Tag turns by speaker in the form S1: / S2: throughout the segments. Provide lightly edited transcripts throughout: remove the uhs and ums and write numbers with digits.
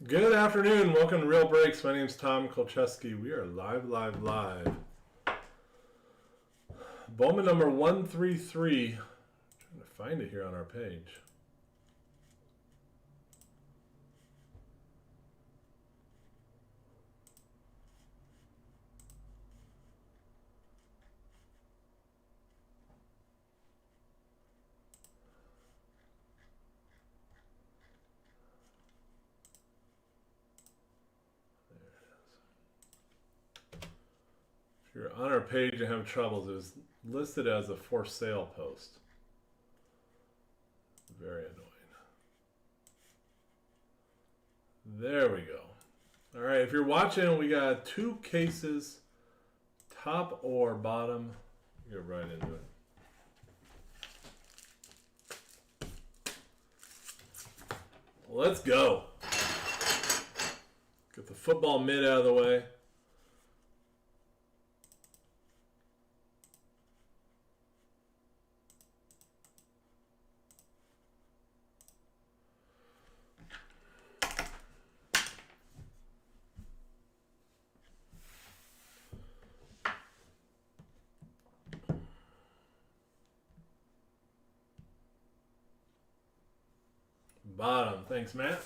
S1: Good afternoon. Welcome to Real Breaks. My name's Tom Kolcheski. We are live. Bowman number 133. Trying to find it here on our page. If you're on our page and have troubles, it was listed as a for sale post. Very annoying. There we go. All right, if you're watching, we got two cases, top or bottom. Get right into it. Let's go. Get the football mid out of the way. Bottom. Thanks, Matt.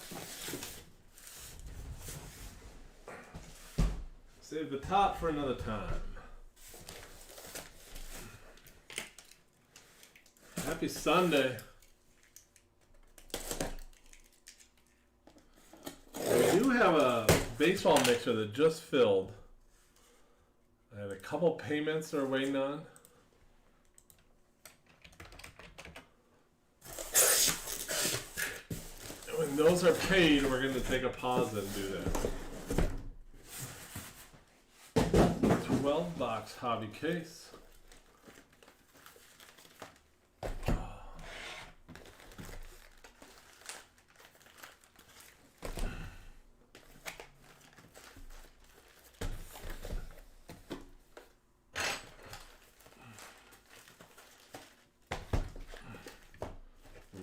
S1: Save the top for another time. Happy Sunday. We do have a baseball mixer that just filled. I have a couple payments that are waiting on. When those are paid, we're going to take a pause and do that. 12 box hobby case.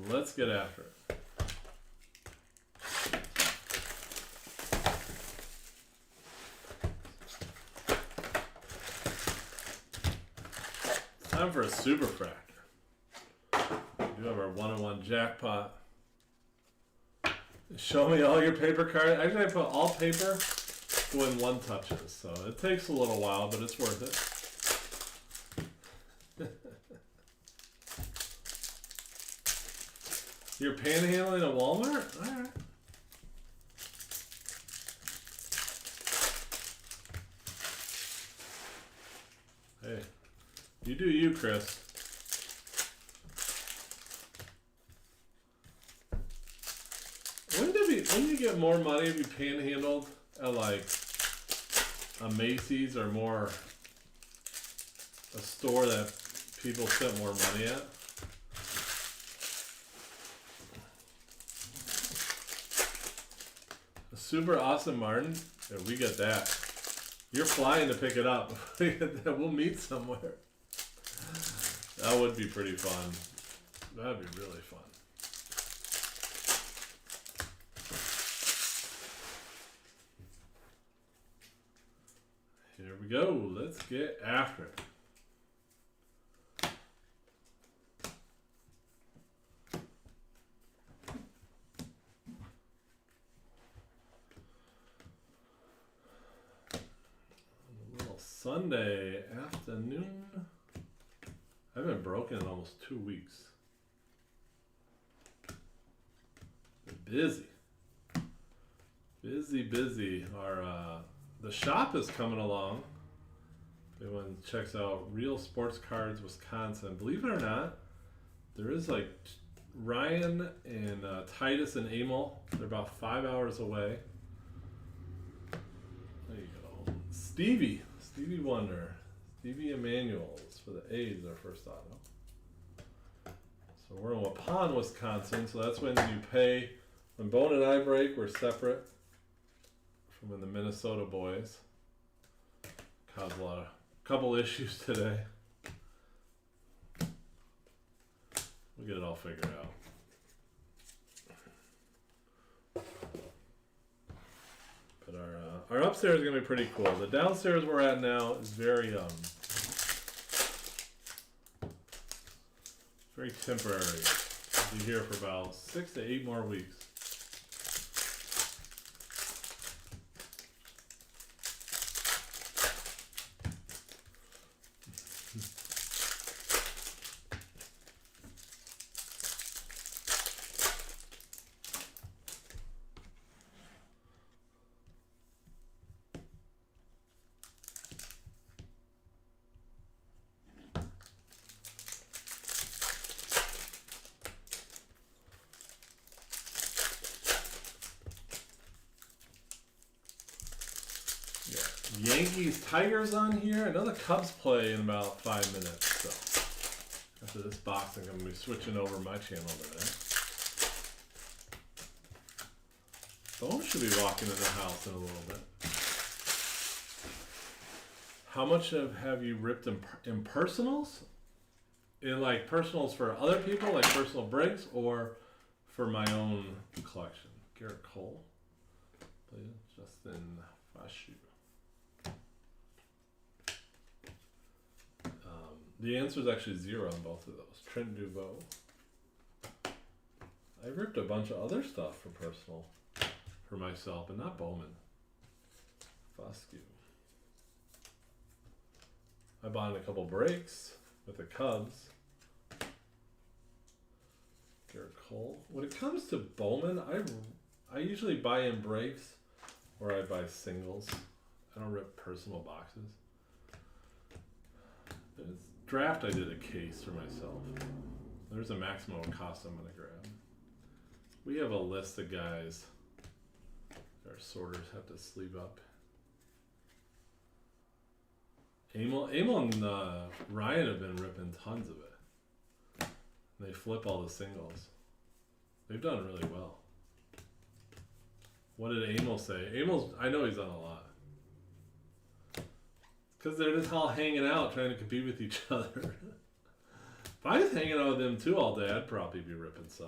S1: Let's get after it. Time for a super fractor. We do have our 1-on-1 jackpot. Show me all your paper cards. Actually, I put all paper to win one touches, so it takes a little while, but it's worth it. You're panhandling at Walmart? All right. Hey. You do you, Chris. Wouldn't you get more money if you panhandled at like a Macy's or more a store that people spent more money at? A super awesome Martin? Yeah, we get that. You're flying to pick it up. We'll meet somewhere. That would be pretty fun. That'd be really fun. Here we go. Let's get after it. A little Sunday afternoon. I haven't broken in almost 2 weeks. Been busy. Busy. The shop is coming along. If anyone checks out Real Sports Cards Wisconsin, believe it or not, there is like Ryan and Titus and Emil. They're about 5 hours away. There you go. Stevie Wonder. Stevie Emanuel's for the A's, our first auto. So we're in Waupun, Wisconsin. So that's when you pay. When Bone and I break, we're separate from when the Minnesota boys. Caused a couple issues today. We'll get it all figured out. our upstairs is gonna be pretty cool. The downstairs we're at now is very temporary. We'll be here for about 6 to 8 more weeks. Yankees Tigers on here. I know the Cubs play in about 5 minutes, so after this box I'm going to be switching over my channel today. Bowman should be walking in the house in a little bit. How much have you ripped in personals? In like personals for other people, like personal breaks, or for my own collection? Garrett Cole, Justin Fashu. The answer is actually 0 on both of those. Trent Duveau. I ripped a bunch of other stuff for personal, for myself, but not Bowman. Foscue. I bought in a couple breaks with the Cubs. Garrett Cole. When it comes to Bowman, I usually buy in breaks or I buy singles. I don't rip personal boxes. Draft, I did a case for myself. There's a maximum cost I'm going to grab. We have a list of guys our sorters have to sleeve up. Emil and Ryan have been ripping tons of it. They flip all the singles. They've done really well. What did Emil say? Emil's, I know he's done a lot. Because they're just all hanging out trying to compete with each other. If I was hanging out with them too all day, I'd probably be ripping some.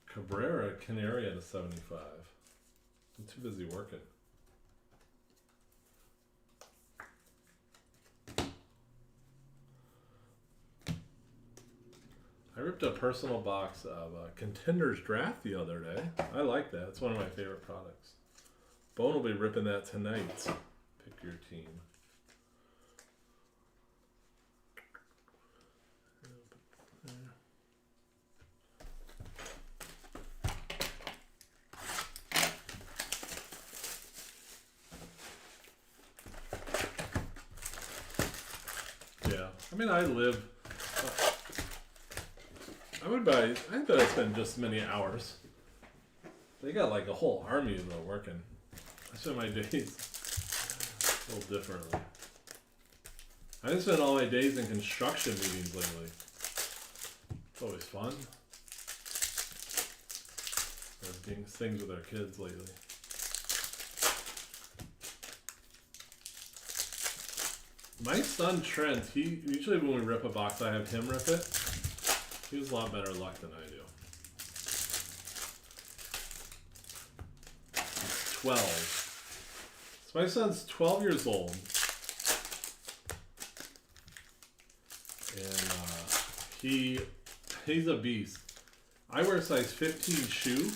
S1: Cabrera, Canary at a 75. I'm too busy working. I ripped a personal box of Contenders Draft the other day. I like that. It's one of my favorite products. Bone will be ripping that tonight. Pick your team. Yeah, I mean, I bet I spend just as many hours. They got like a whole army though working. I spend my days a little differently. I didn't spend all my days in construction meetings lately. It's always fun. Or doing things with our kids lately. My son Trent, he usually when we rip a box, I have him rip it. He has a lot better luck than I do. 12. So my son's 12 years old. And he's a beast. I wear a size 15 shoe.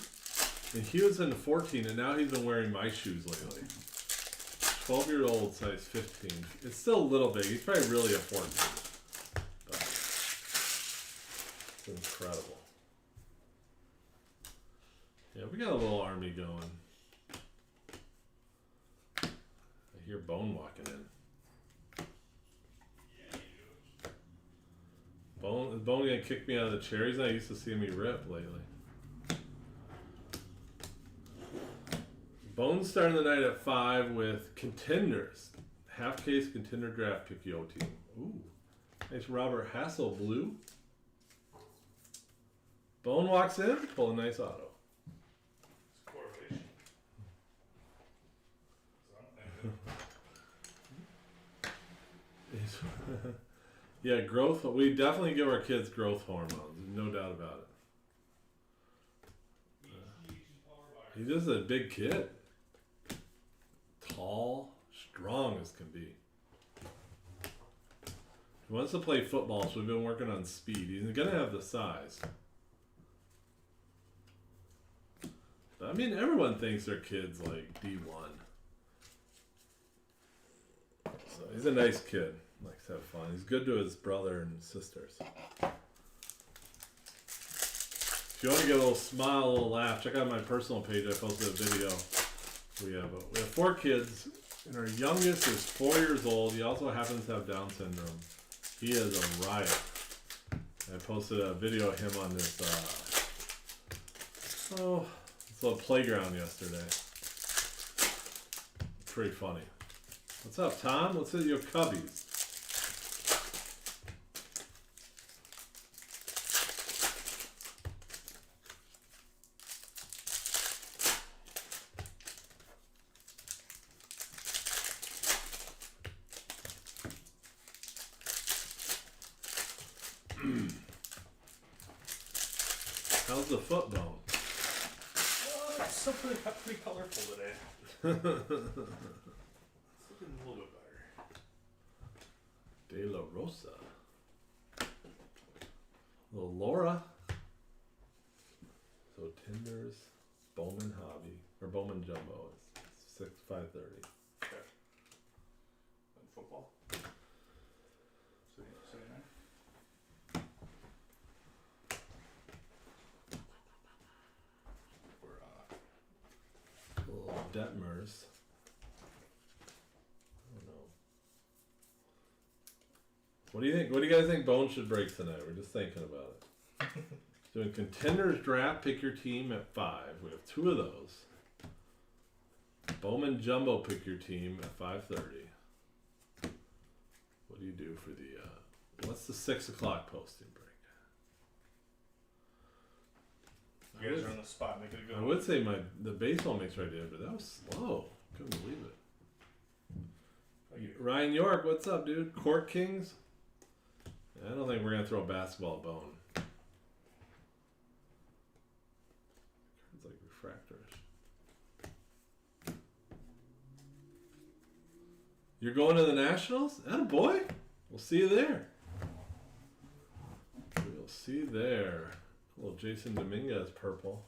S1: And he was in 14 and now he's been wearing my shoes lately. 12-year-old size 15. It's still a little big. He's probably really a 14. But it's incredible. Yeah, we got a little army going. I hear Bone walking in. Is Bone gonna kick me out of the chair? He's not used to seeing me rip lately. Bone's starting the night at 5 with Contenders. Half case Contender Draft Pick Yo team. Ooh. Nice Robert Hassel blue. Bone walks in, pull a nice auto. Yeah, growth. We definitely give our kids growth hormones. No doubt about it. He's just a big kid. Tall, strong as can be. He wants to play football, so we've been working on speed. He's gonna have the size. But I mean, everyone thinks their kid's like D1. So he's a nice kid. Likes to have fun. He's good to his brother and sisters. If you want to get a little smile, a little laugh, check out my personal page. I posted a video. We have 4 kids, and our youngest is 4 years old. He also happens to have Down syndrome. He is a riot. I posted a video of him on this this little playground yesterday. Pretty funny. What's up, Tom? What's at your cubbies? How's the foot bone?
S2: It's still pretty colorful today. It's looking a little bit better.
S1: De La Rosa. Little Laura. So Tinder's Bowman Hobby or Bowman Jumbo is 5:30.
S2: Okay. And football. Say that.
S1: Little Detmers. I don't know. What do you think? What do you guys think Bone should break tonight? We're just thinking about it. Doing Contenders Draft, pick your team at 5. We have 2 of those. Bowman Jumbo, pick your team at 5:30. What do you do for the, what's the 6 o'clock posting break?
S2: You guys are on the spot. Make it a good
S1: I
S2: one.
S1: would say the baseball mix right there, but that was slow. Couldn't believe it. Ryan York, what's up, dude? Court Kings? I don't think we're going to throw a basketball at Bone. It's like refractorish. You're going to the Nationals? Attaboy. We'll see you there. We'll see you there. A little Jason Dominguez purple.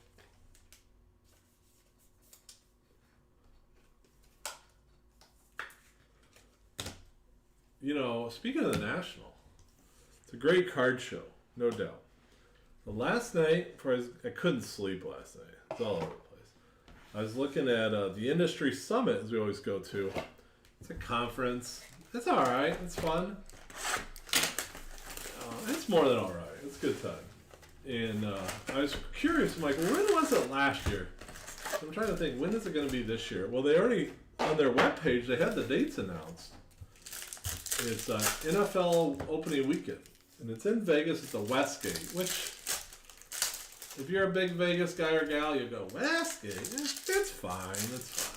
S1: You know, speaking of the National, it's a great card show, no doubt. But last night, I couldn't sleep last night. It's all over the place. I was looking at the Industry Summit, as we always go to. It's a conference. It's all right. It's fun. It's more than all right. It's a good time. And I was curious. I'm like, when was it last year? I'm trying to think, when is it going to be this year? Well, they already, on their webpage, they had the dates announced. It's NFL opening weekend. And it's in Vegas at the Westgate, which, if you're a big Vegas guy or gal, you go, Westgate? It's fine. It's fine.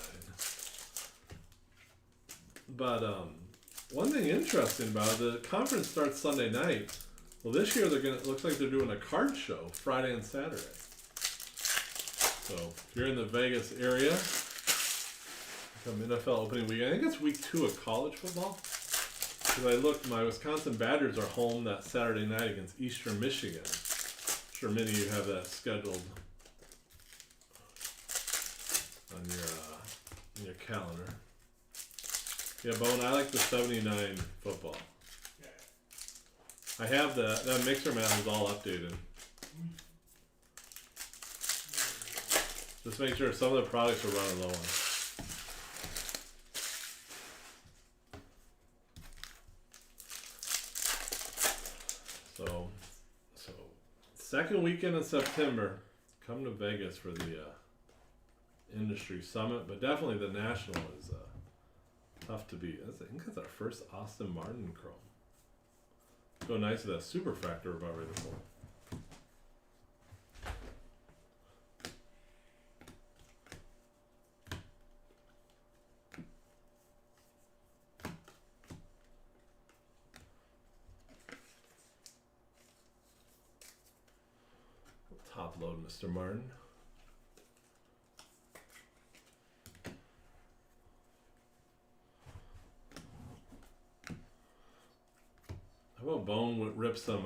S1: But one thing interesting about it, the conference starts Sunday night. Well, this year it looks like they're doing a card show Friday and Saturday. So if you're in the Vegas area, come NFL opening weekend. I think it's week 2 of college football. Because I looked, my Wisconsin Badgers are home that Saturday night against Eastern Michigan. I'm sure many of you have that scheduled on your calendar. Yeah, Bone, I like the 79 football. I have that mixer map is all updated. Just make sure some of the products are running low on. So second weekend in September, come to Vegas for the Industry Summit, but definitely the National is tough to beat. I think that's our first Austin Martin Chrome. Go nice with that super factor about ready to pull. Top load, Mr. Martin. rip some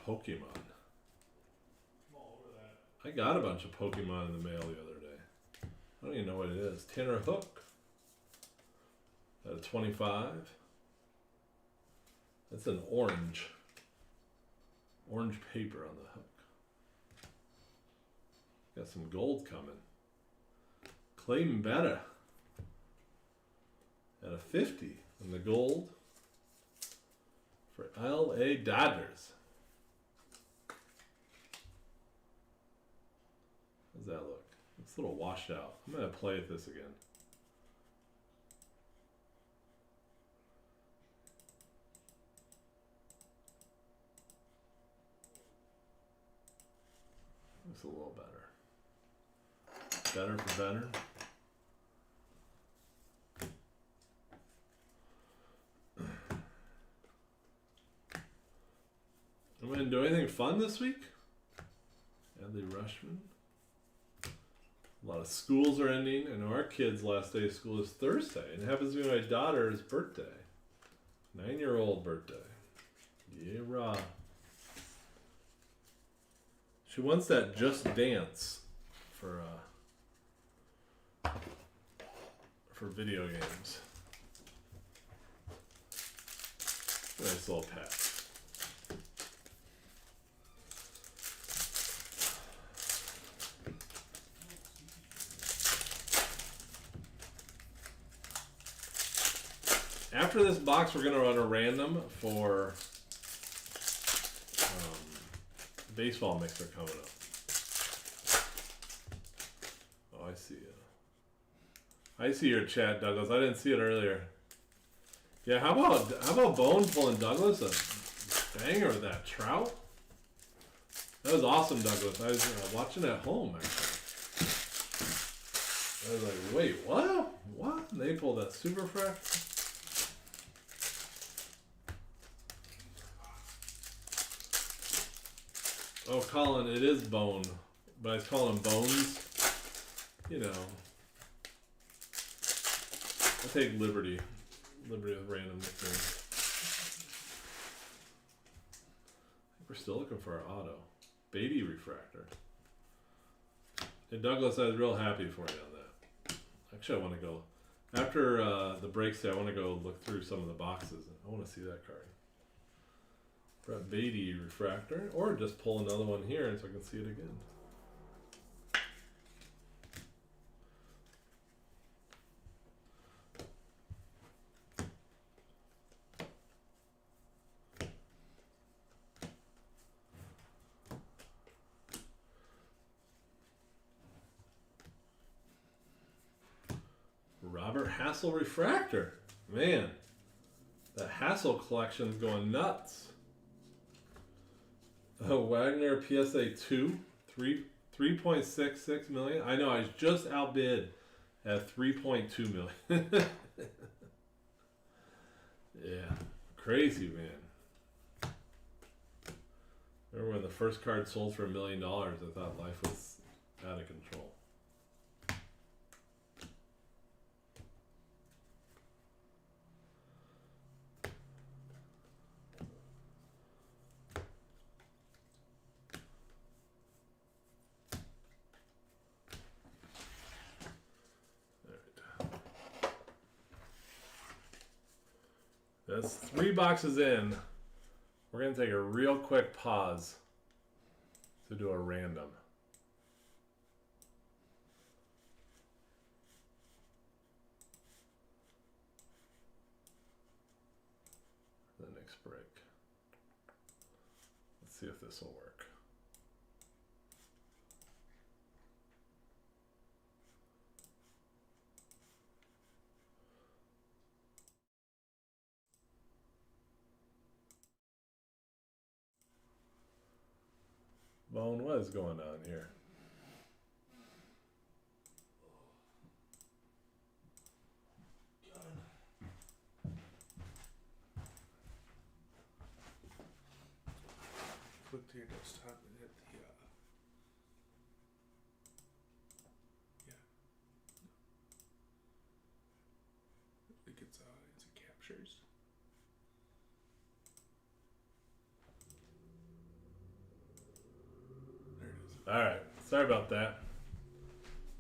S1: Pokemon.
S2: I'm all over that.
S1: I got a bunch of Pokemon in the mail the other day. I don't even know what it is. Tanner Hook. At a 25. That's an orange. Orange paper on the hook. Got some gold coming. Clayton Betta. At a 50. And the gold for LA Dodgers. How's that look? It's a little washed out. I'm going to play with this again. Looks a little better. Better for better. I'm going to do anything fun this week? Adley Rushman. A lot of schools are ending. I know our kids' last day of school is Thursday. And it happens to be my daughter's birthday. 9-year-old birthday. Yeah, rah. She wants that Just Dance for video games. Nice little pet. After this box, we're going to run a random for baseball mixer coming up. Oh, I see it. I see your chat, Douglas. I didn't see it earlier. Yeah, how about Bone pulling Douglas a banger with that trout? That was awesome, Douglas. I was watching at home, actually. I was like, wait, what? What? And they pulled that super fresh. Oh, Colin, it is Bone, but I was calling him Bones. You know, I take liberty with random nicknames. We're still looking for our auto. Beatty refractor. And Douglas, I was real happy for you on that. Actually, I want to go, after the breaks today, I want to go look through some of the boxes. I want to see that card. Brett Beatty refractor, or just pull another one here so I can see it again. Robert Hassel refractor. Man, the Hassel collection's going nuts. Wagner PSA 2, 3.66 million. I know, I was just outbid at 3.2 million. Yeah, crazy, man. Remember when the first card sold for $1 million? I thought life was out of control. That's 3 boxes in. We're going to take a real quick pause to do a random. The next break. Let's see if this will work. Bone, what is going on here?
S2: Click to your desktop and hit the yeah. I think it's captures.
S1: Alright, sorry about that.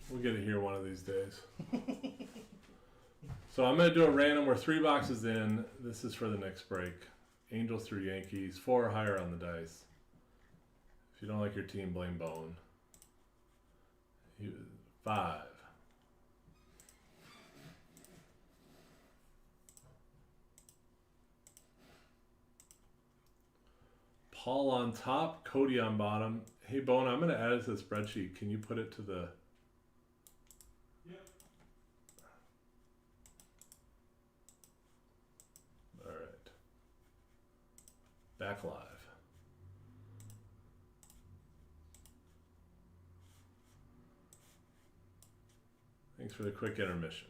S1: We'll get it here one of these days. So I'm going to do a random. We're 3 boxes in. This is for the next break. Angels through Yankees. 4 or higher on the dice. If you don't like your team, blame Bone. 5. Paul on top, Cody on bottom. Hey Bone, I'm going to add it to the spreadsheet. Can you put it to the...
S2: Yep.
S1: Alright. Back live. Thanks for the quick intermission.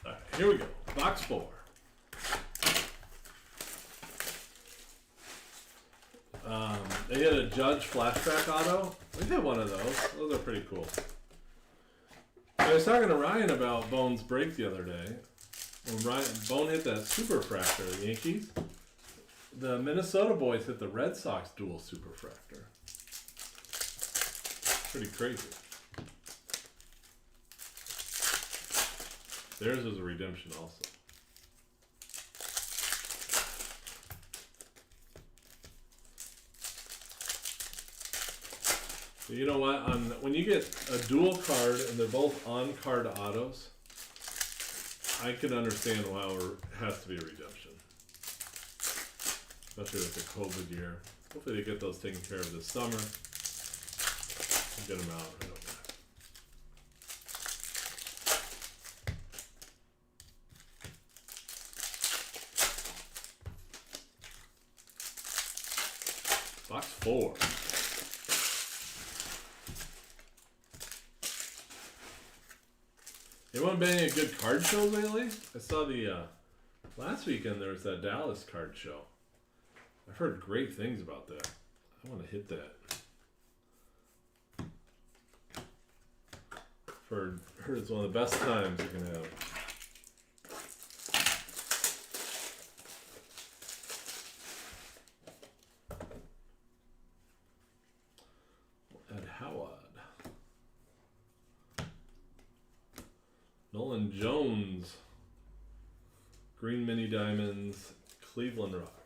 S1: All right, here we go. Box 4. They had a Judge flashback auto. We had one of those. Those are pretty cool. I was talking to Ryan about Bone's break the other day. When Bone hit that superfractor, the Yankees, the Minnesota boys hit the Red Sox dual superfractor. Pretty crazy. Theirs was a redemption also. So you know what? When you get a dual card and they're both on-card autos, I can understand why it has to be a redemption. Especially with the COVID year. Hopefully they get those taken care of this summer. Get them out right away. Box 4. Anyone been any good card shows lately? I saw the last weekend there was that Dallas card show. I've heard great things about that. I want to hit that. Heard it's one of the best times you can have. Ed Howard. Nolan Jones. Green Mini Diamonds. Cleveland Rocks.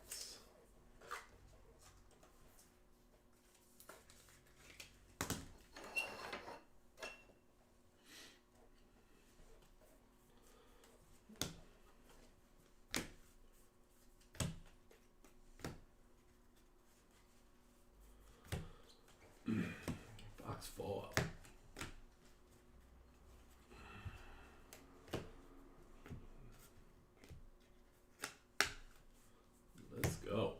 S1: Box 4. Let's go.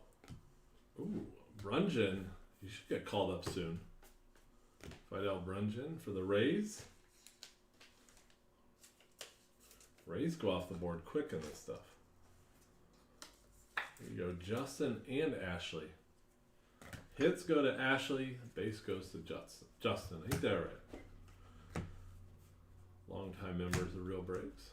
S1: Ooh, Brunjan. You should get called up soon. Fidel Brunjan for the Rays. Rays go off the board quick in this stuff. There you go, Justin and Ashley. Hits go to Ashley, base goes to Justin. Ain't that right? Longtime members of Real Breaks.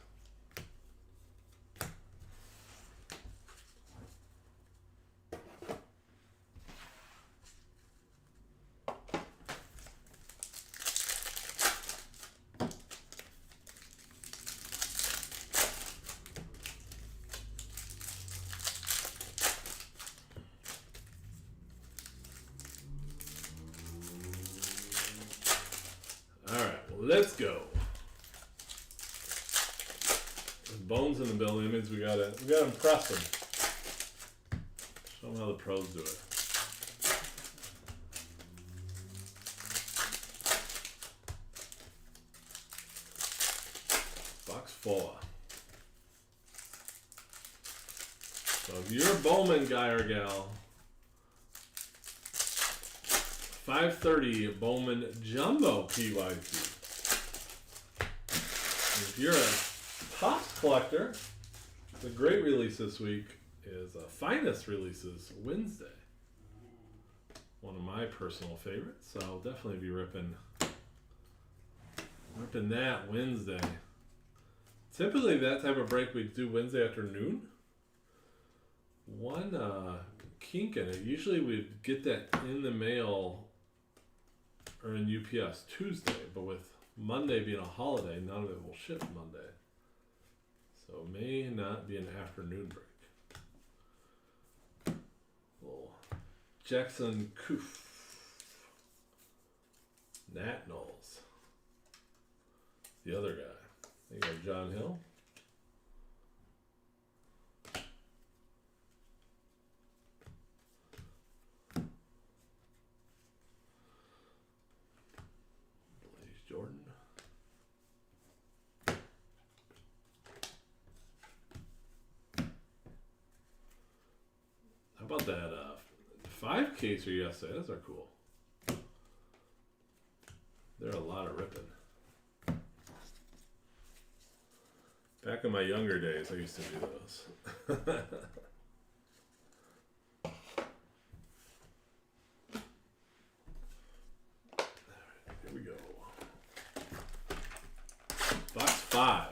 S1: Let's go. There's Bones in the building. That means we gotta impress them. Show them how the pros do it. Box 4. So if you're a Bowman guy or gal, 530 Bowman Jumbo PYT. If you're a Topps collector, the great release this week is Finest Releases Wednesday. One of my personal favorites, so I'll definitely be ripping that Wednesday. Typically, that type of break we do Wednesday afternoon. One kink in it. Usually, we'd get that in the mail or in UPS Tuesday, but with Monday being a holiday, none of it will ship Monday. So it may not be an afternoon break. Little Jackson Koof. Nat Knowles. The other guy. You got John Hill. Blaze Jordan. How about that 5 caser yesterday? Those are cool. There are a lot of ripping. Back in my younger days, I used to do those. Here we go. Box 5.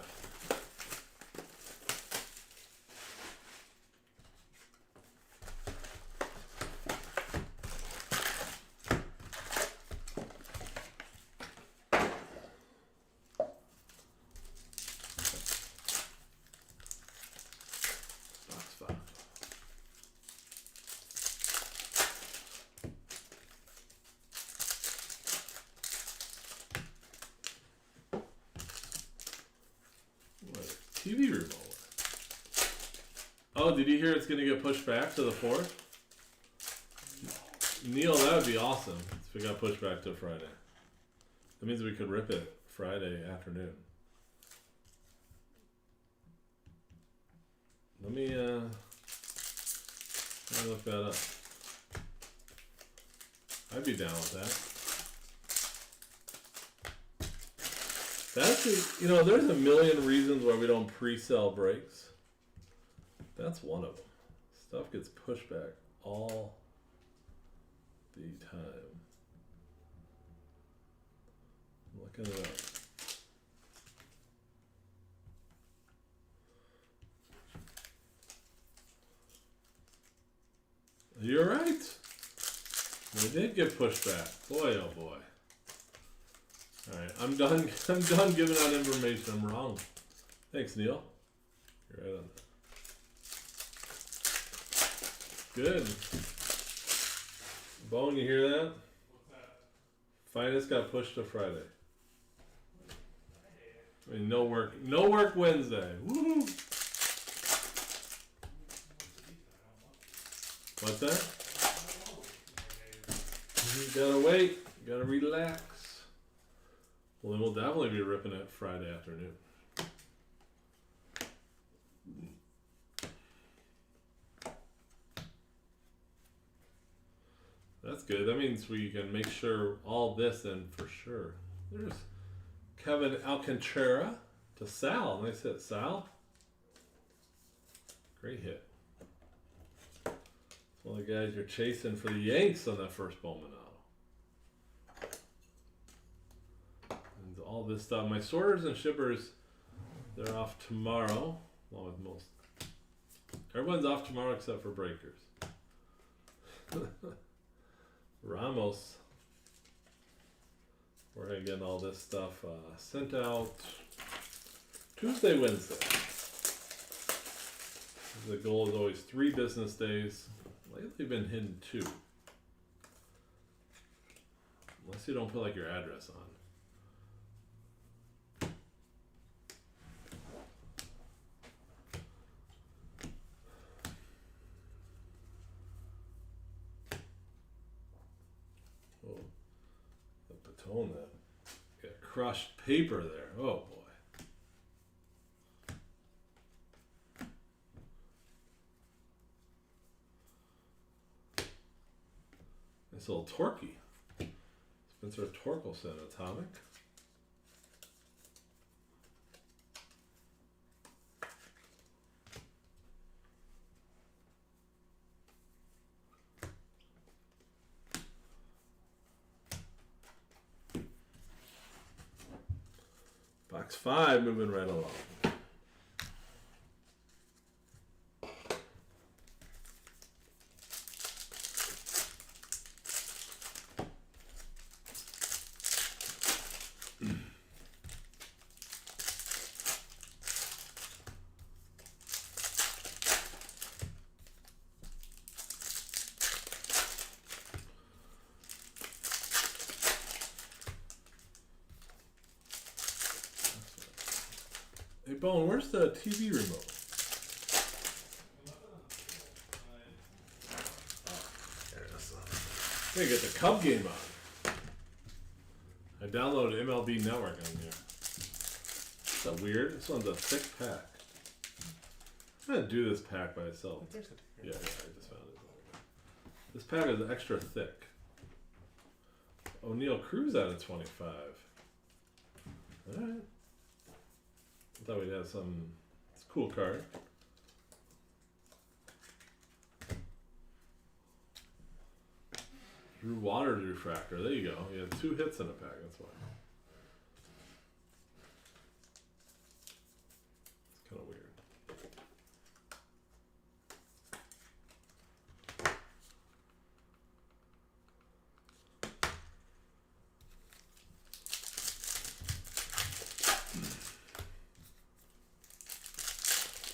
S1: TV remote. Oh, did you hear it's going to get pushed back to the 4th? Neil, that would be awesome if it got pushed back to Friday. That means we could rip it Friday afternoon. Let me look that up. I'd be down with that. That's there's a million reasons why we don't pre-sell breaks. That's one of them. Stuff gets pushed back all the time. I'm looking it up. You're right. They did get pushed back. Boy, oh boy. Alright, I'm done giving out information. I'm wrong. Thanks, Neil. You're right on that. Good. Bone, you hear that?
S2: What's that?
S1: Finest got pushed to Friday. I mean, no work Wednesday. Woo! What's that? You gotta wait. You gotta relax. Well, then we'll definitely be ripping it Friday afternoon. That's good. That means we can make sure all this in for sure. There's Kevin Alcantara to Sal. Nice hit, Sal. Great hit. It's one of the guys you're chasing for the Yanks on that first Bowman auto. And all this stuff. My sorters and shippers, they're off tomorrow, along with most. Everyone's off tomorrow except for breakers. Ramos. We're going to get all this stuff sent out Tuesday, Wednesday. The goal is always 3 business days. Lately been hitting 2. Unless you don't put like your address on. Oh, the baton that got crushed paper there. Oh boy. Nice little Torquey. Spencer Torkelson, Atomic. Box 5 moving right along. Hey, Bone, where's the TV remote? There it is. Gotta get the Cub game on. I downloaded MLB Network on here. Is that weird? This one's a thick pack. I'm gonna do this pack by itself. Yeah, I just found it. This pack is extra thick. O'Neal Cruz out of 25. Alright. I thought we'd have some. It's a cool card. Drew Waters refractor. There you go. You had 2 hits in a pack. That's why. It's kind of weird.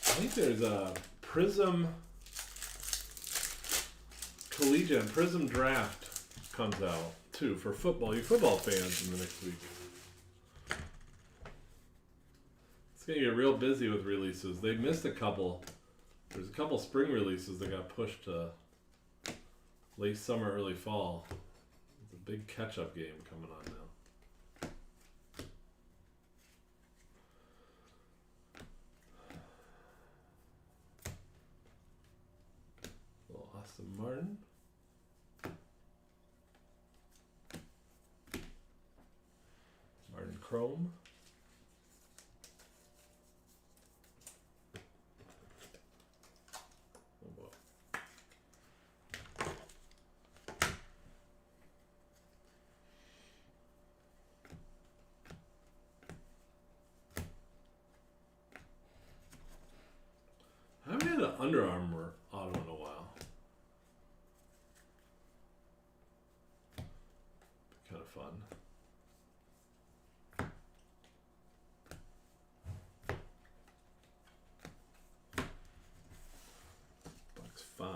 S1: I think there's a Prism Collegiate and Prism Draft comes out too for football. You football fans in the next week. It's gonna get real busy with releases. They missed a couple. There's a couple spring releases that got pushed to late summer, early fall. It's a big catch-up game coming on now. Little Austin Martin. Martin Chrome. Oh boy. I haven't had an Under Armour auto in a while. Be kind of fun. Box 5.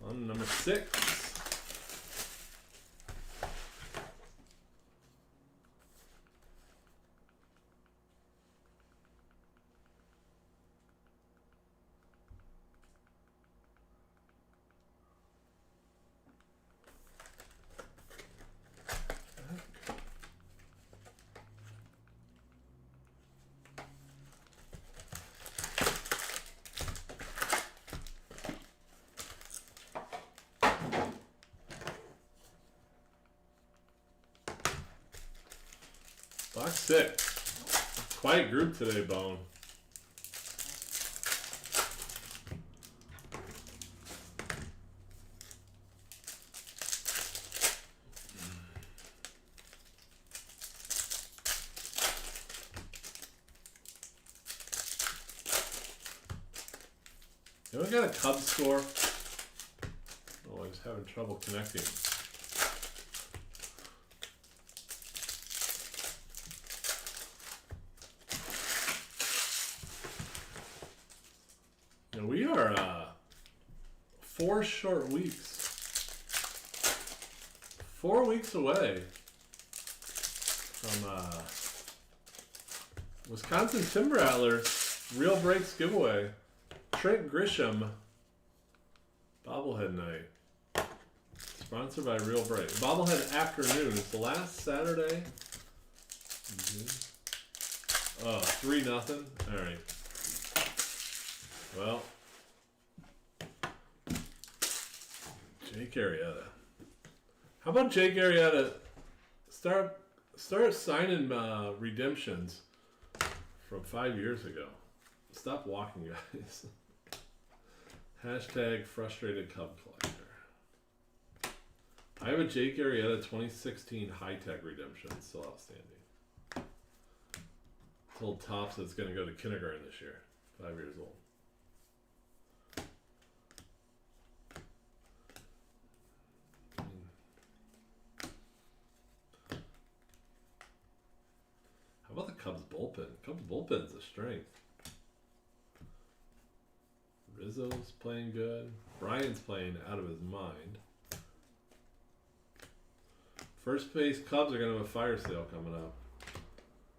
S1: On number 6. Box 6. Quiet group today, Bone. Anyone got a Cubs score? Oh, I was having trouble connecting. Now we are 4 short weeks. 4 weeks away from Wisconsin Timber Rattlers Real Breaks giveaway. Trent Grisham bobblehead night. Sponsored by Real Break. Bobblehead afternoon. It's the last Saturday. Oh, 3-0. All right. Well, Jake Arrieta. How about Jake Arrieta start signing redemptions from 5 years ago? Stop walking, guys. Hashtag frustrated Cub collector. I have a Jake Arrieta 2016 high-tech redemption still outstanding. Told Tops it's going to go to kindergarten this year. 5 years old. How about the Cubs bullpen? Cubs bullpen's a strength. Rizzo's playing good. Brian's playing out of his mind. First base Cubs are going to have a fire sale coming up.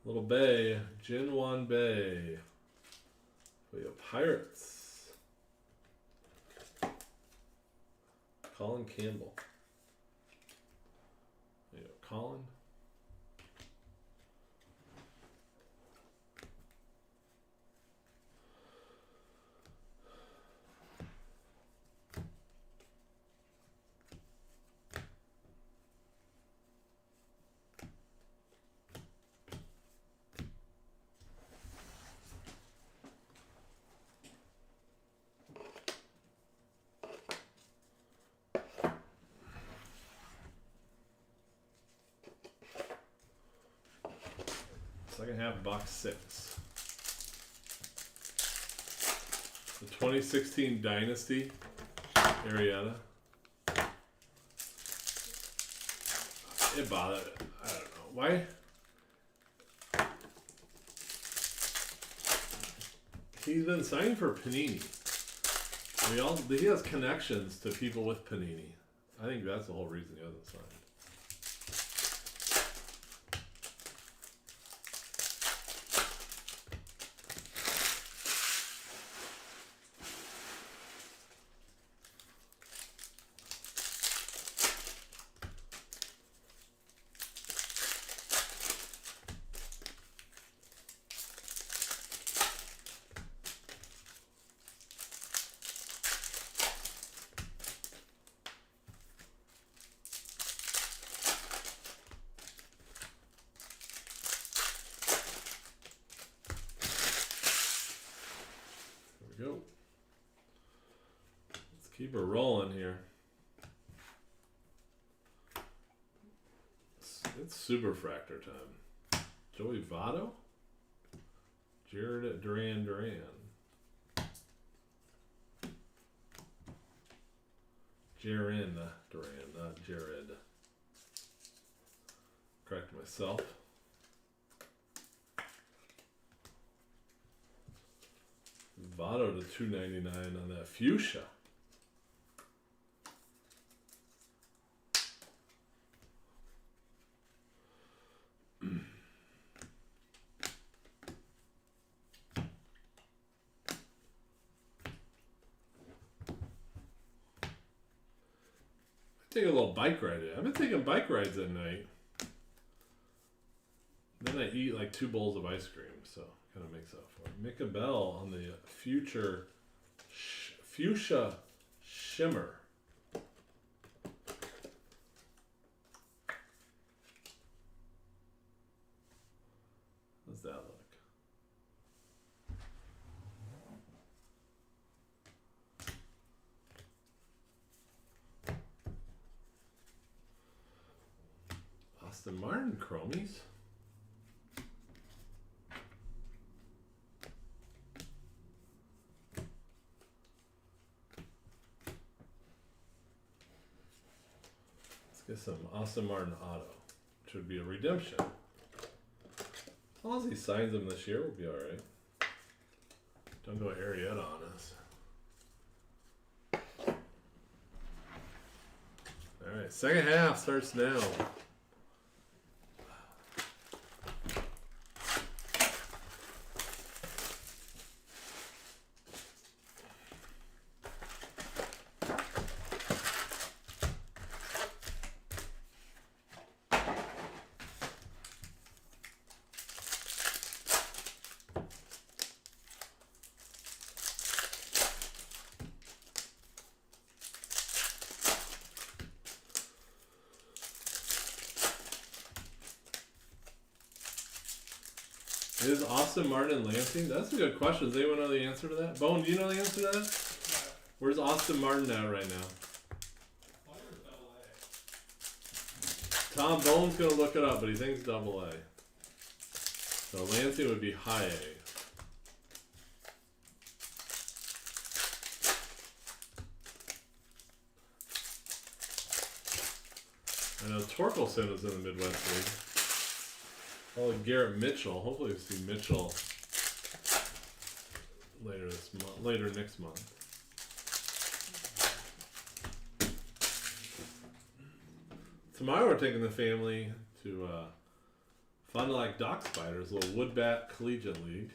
S1: Little Bay, Jin Wan Bay. We have Pirates. Colin Campbell. There you go, Colin. Second half, box 6. The 2016 Dynasty, Arietta. It bothered. I don't know why. He's been signed for Panini. He has connections to people with Panini. I think that's the whole reason he hasn't signed. Go. Let's keep her rolling here. It's super fractor time. Joey Votto? Jared Duran. Jaren Duran, not Jared. Correct myself. Votto to $2.99 on that fuchsia. Take a little bike ride. I've been taking bike rides at night. Then I eat like 2 bowls of ice cream, so kind of makes up for it. Mika Bell on the fuchsia shimmer. How's that look? Austin Martin chromies. Let's get some Austin Martin auto, which would be a redemption. As long as he signs them this year, we'll be alright. Don't go Arietta on us. Alright, second half starts now. Is Austin Martin Lansing? That's a good question. Does anyone know the answer to that? Bone, do you know the answer to that? Where's Austin Martin at right now? Tom Bone's going to look it up, but he thinks double A. So Lansing would be high A. I know Torkelson is in the Midwest League. Oh, Garrett Mitchell. Hopefully we see Mitchell later next month. tomorrow we're taking the family to Fun Like Dock Spiders, a little Woodbat Collegiate League.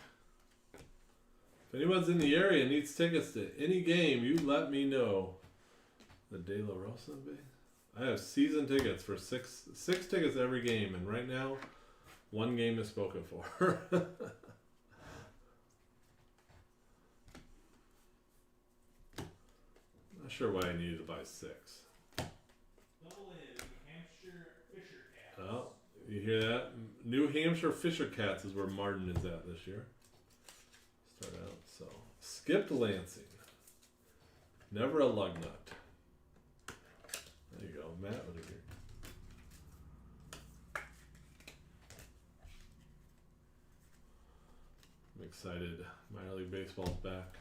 S1: If anyone's in the area and needs tickets to any game, you let me know. The De La Rosa, baby. I have season tickets for six tickets every game, and right now, one game is spoken for. Not sure why I needed to buy 6.
S2: Double in New Hampshire Fisher Cats.
S1: Oh, you hear that? New Hampshire Fisher Cats is where Martin is at this year. Start out, so. Skipped Lansing. Never a lug nut. There you go, Matt over here. I'm excited. Minor League Baseball's back.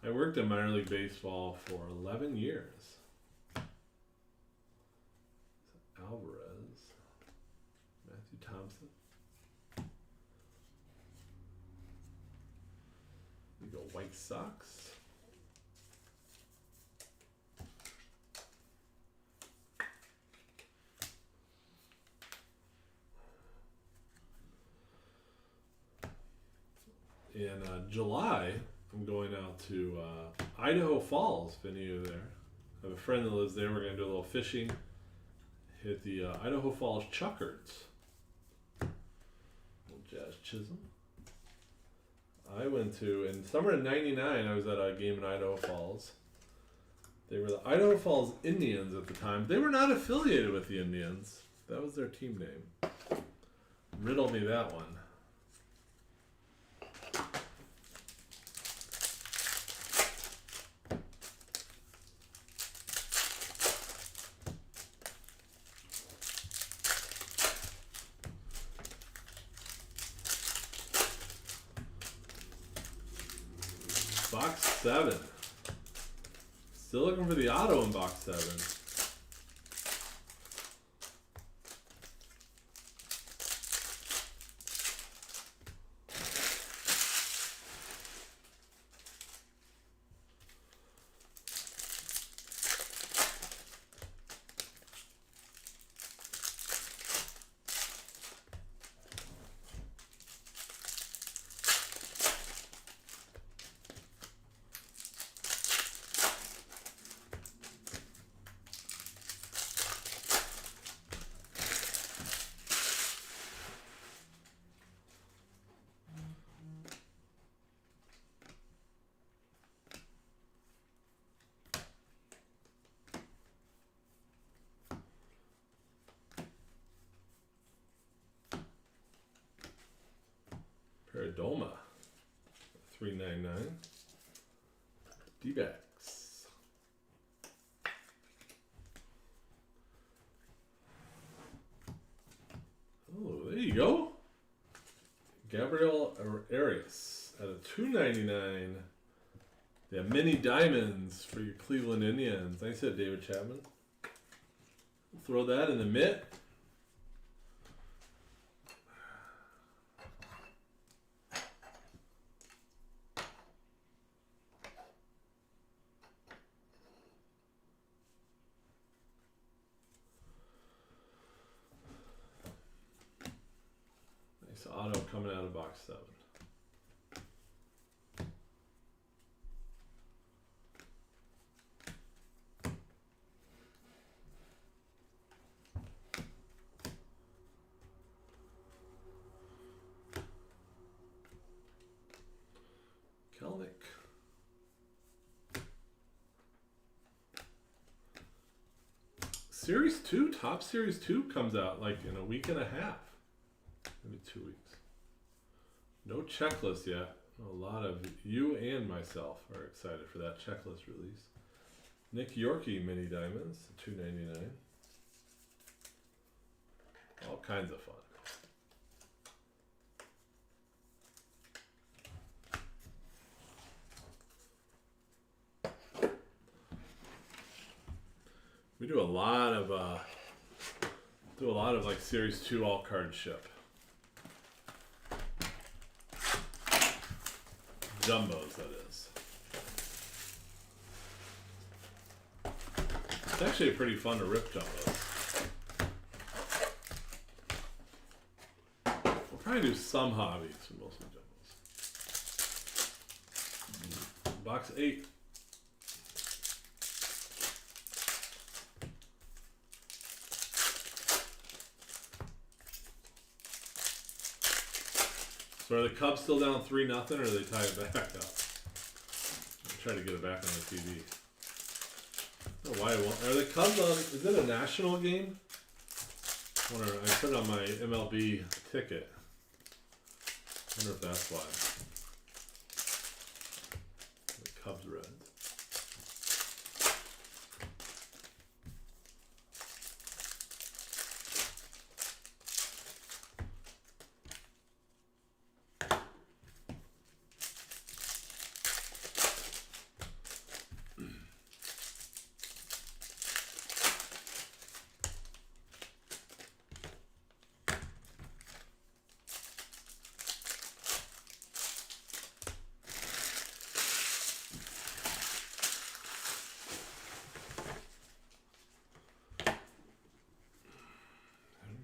S1: I worked in minor league baseball for 11 years. Alvarez, Matthew Thompson. We go White Sox. In July, I'm going out to Idaho Falls, if any of you are there. I have a friend that lives there. We're going to do a little fishing. Hit the Idaho Falls Chuckers. Little Jazz Chisholm. I went to, in summer of '99, I was at a game in Idaho Falls. They were the Idaho Falls Indians at the time. They were not affiliated with the Indians. That was their team name. Riddle me that one. Box 7. Still looking for the auto in box 7. Paradoma, $3.99. D-backs. Oh, there you go. Gabriel Arias at a $2.99. They have mini diamonds for your Cleveland Indians. Nice hit, David Chapman. Throw that in the mitt. Auto coming out of box 7. Kelnick. Series 2, Top Series 2 comes out like in a week and a half. Maybe 2 weeks. No checklist yet. A lot of you and myself are excited for that checklist release. Nick Yorkie mini diamonds, $2.99. All kinds of fun. We do a lot of like Series 2 all card ship. Jumbos, that is. It's actually pretty fun to rip jumbos. We'll probably do some hobbies, but mostly jumbos. Box 8. So are the Cubs still down 3-0, or they tie it back up? I'm trying to get it back on the TV. I don't know why it won't. Are the Cubs on? Is it a national game? I put it on my MLB ticket. I wonder if that's why. The Cubs Reds.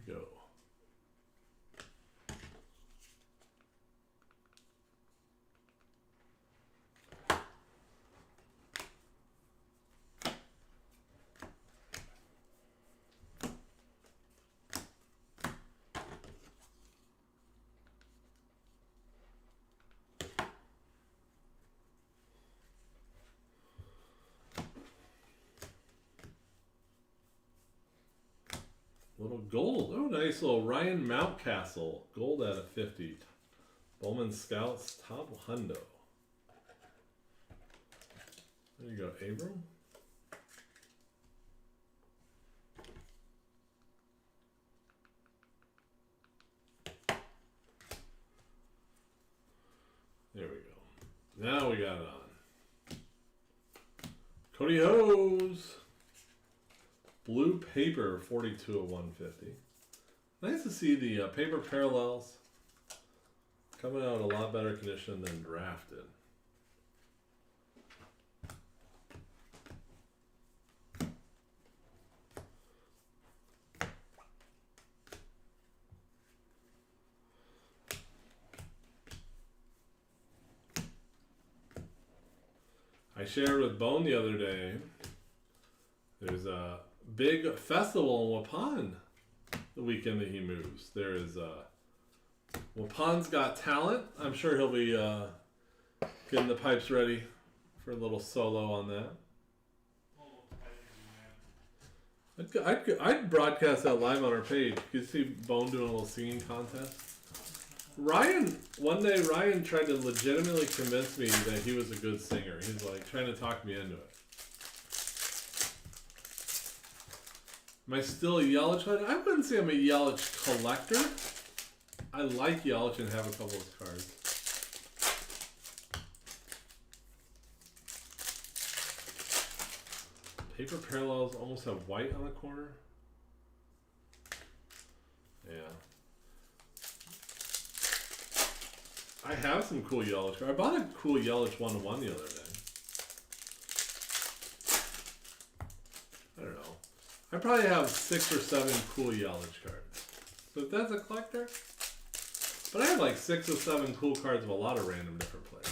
S1: Go. Little gold. Oh, nice little Ryan Mountcastle. Gold out of 50. Bowman Scouts top hundo. There you go, Abram. There we go. Now we got it on. Cody Hose. Blue paper, 42 of 150. Nice to see the paper parallels coming out in a lot better condition than drafted. I shared with Bone the other day. There's a big festival in Waupun the weekend that he moves. There is Waupun's Got Talent. I'm sure he'll be getting the pipes ready for a little solo on that. I'd broadcast that live on our page. You can see Bone doing a little singing contest. One day Ryan tried to legitimately convince me that he was a good singer. He's like trying to talk me into it. Am I still a Yelich collector? I wouldn't say I'm a Yelich collector. I like Yelich and have a couple of his cards. Paper parallels almost have white on the corner. Yeah. I have some cool Yelich. I bought a cool Yelich 1-1 the other day. I don't know. I probably have 6 or 7 cool Yelich cards. So if that's a collector. But I have like 6 or 7 cool cards of a lot of random different players.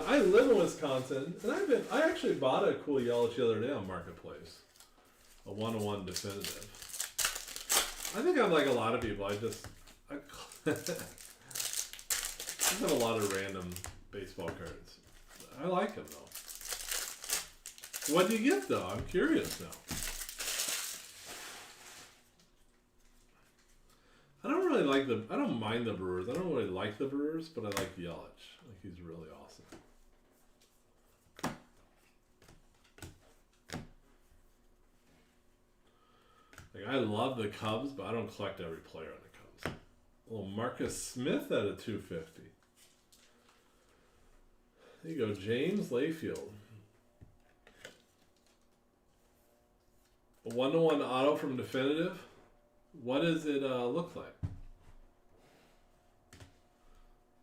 S1: I live in Wisconsin, and I actually bought a cool Yelich the other day on Marketplace. A 1-1 definitive. I think I'm like a lot of people. I just have a lot of random baseball cards. I like them though. What do you get though? I'm curious now. I don't mind the Brewers. I don't really like the Brewers, but I like Yelich. Like he's really awesome. Like I love the Cubs, but I don't collect every player on the Cubs. A little Marcus Smith at a 250. There you go, James Layfield. A 1-1 auto from Definitive. What does it look like?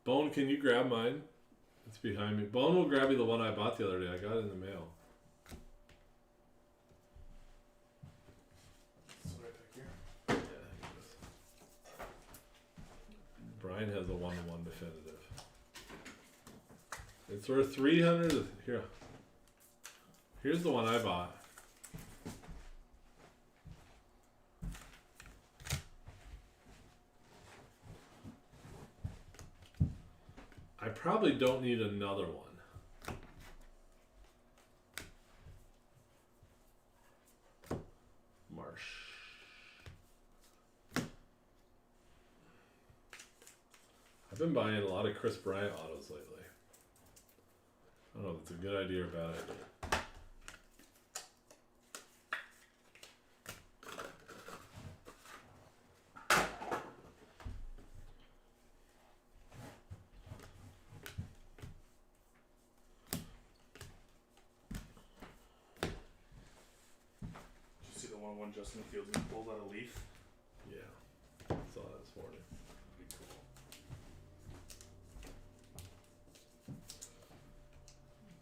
S1: Bone, can you grab mine? It's behind me. Bone will grab you the one I bought the other day. I got it in the mail.
S3: That's what I pick here.
S1: Yeah, he does. Brian has a 1-to-1 definitive. It's worth 300. Here. Here's the one I bought. I probably don't need another one. Marsh. I've been buying a lot of Chris Bryant autos lately. I don't know if it's a good idea or a bad idea.
S3: Did you see the one Justin Fields he pulled out a leaf?
S1: Yeah. Saw that this morning.
S3: Pretty cool.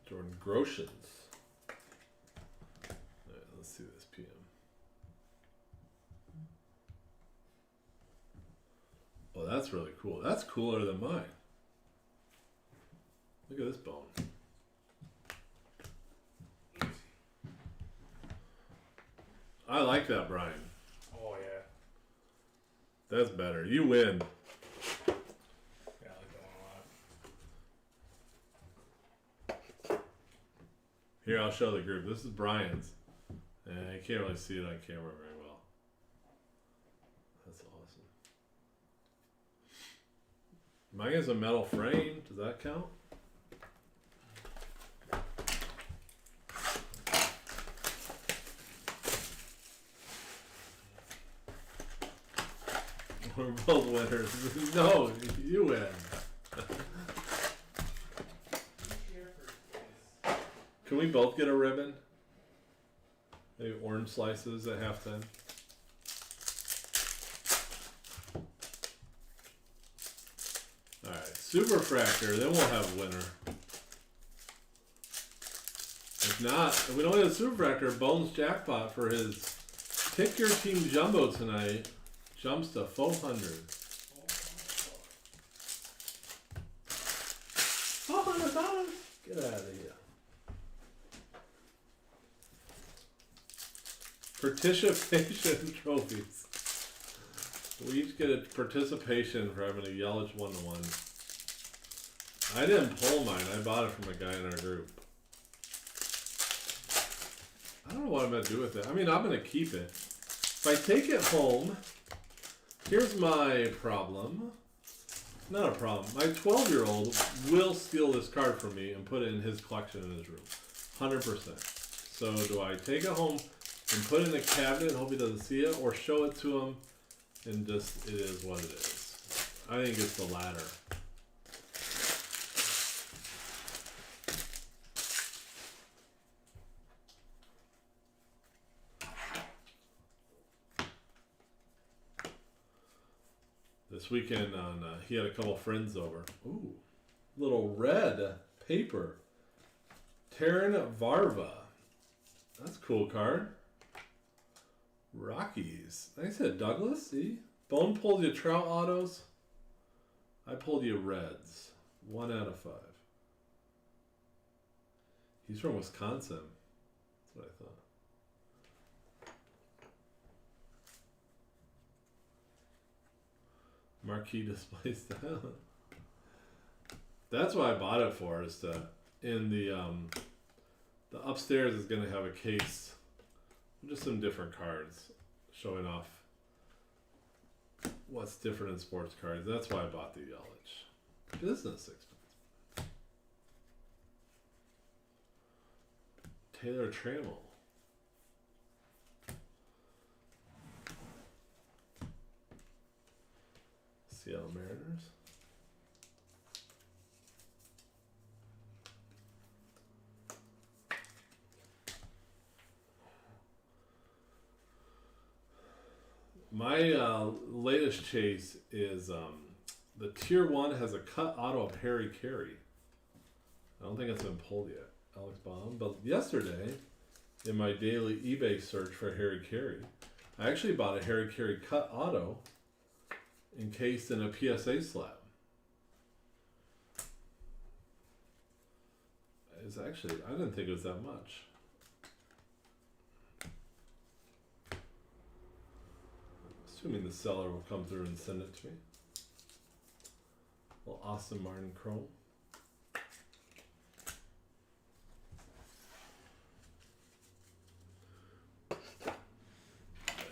S1: Jordan Groshans. Alright, let's see this PM. Oh, that's really cool. That's cooler than mine. Look at this bone. I like that, Brian.
S3: Oh yeah.
S1: That's better. You win.
S3: Yeah, I like that one a lot.
S1: Here, I'll show the group. This is Brian's. And I can't really see it on camera very well. That's awesome. Mine has a metal frame. Does that count? We're both winners. No, you win. Can we both get a ribbon? Maybe orange slices at half 10. Alright, Super Fractor, then we'll have a winner. If not, if we don't get a Super Fractor, Bones Jackpot for his Pick Your Team Jumbo tonight jumps to 400. $400? Get out of here. Participation trophies. We each get a participation for having a Yelich 1-to-1. I didn't pull mine. I bought it from a guy in our group. I don't know what I'm going to do with it. I mean, I'm going to keep it. If I take it home, here's my problem. Not a problem. My 12-year-old will steal this card from me and put it in his collection in his room. 100%. So do I take it home and put it in a cabinet and hope he doesn't see it, or show it to him and just, it is what it is? I think it's the latter. This weekend he had a couple friends over. Ooh, little red paper. Terran Varva. That's a cool card. Rockies. I said Douglas, see? Bone pulled you Trout autos. I pulled you Reds. 1 out of 5. He's from Wisconsin. That's what I thought. Marquee display style. That's what I bought it for, is to, in the upstairs is going to have a case with just some different cards showing off what's different in sports cards. That's why I bought the Yelich. Business expense. Taylor Trammell. Seattle Mariners. My latest chase is the Tier 1 has a cut auto of Harry Carey. I don't think it's been pulled yet, Alex Baum. But yesterday, in my daily eBay search for Harry Carey, I actually bought a Harry Carey cut auto encased in a PSA slab. It's actually, I didn't think it was that much. Assuming the seller will come through and send it to me. Little Aston Martin chrome.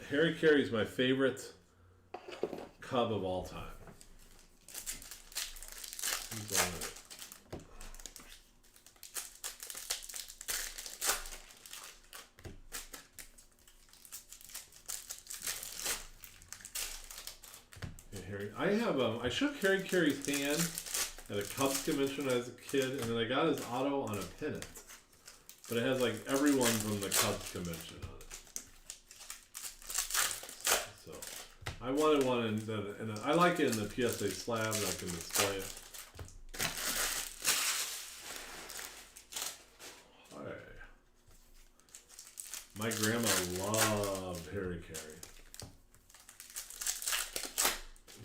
S1: Harry Carey is my favorite Cub of all time. He's on it. I have I shook Harry Carey's hand at a Cubs convention when I was a kid, and then I got his auto on a pennant. But it has like everyone from the Cubs convention on it. So I wanted one, and I like it in the PSA slab, and I can display it. Hi. My grandma loved Harry Carey.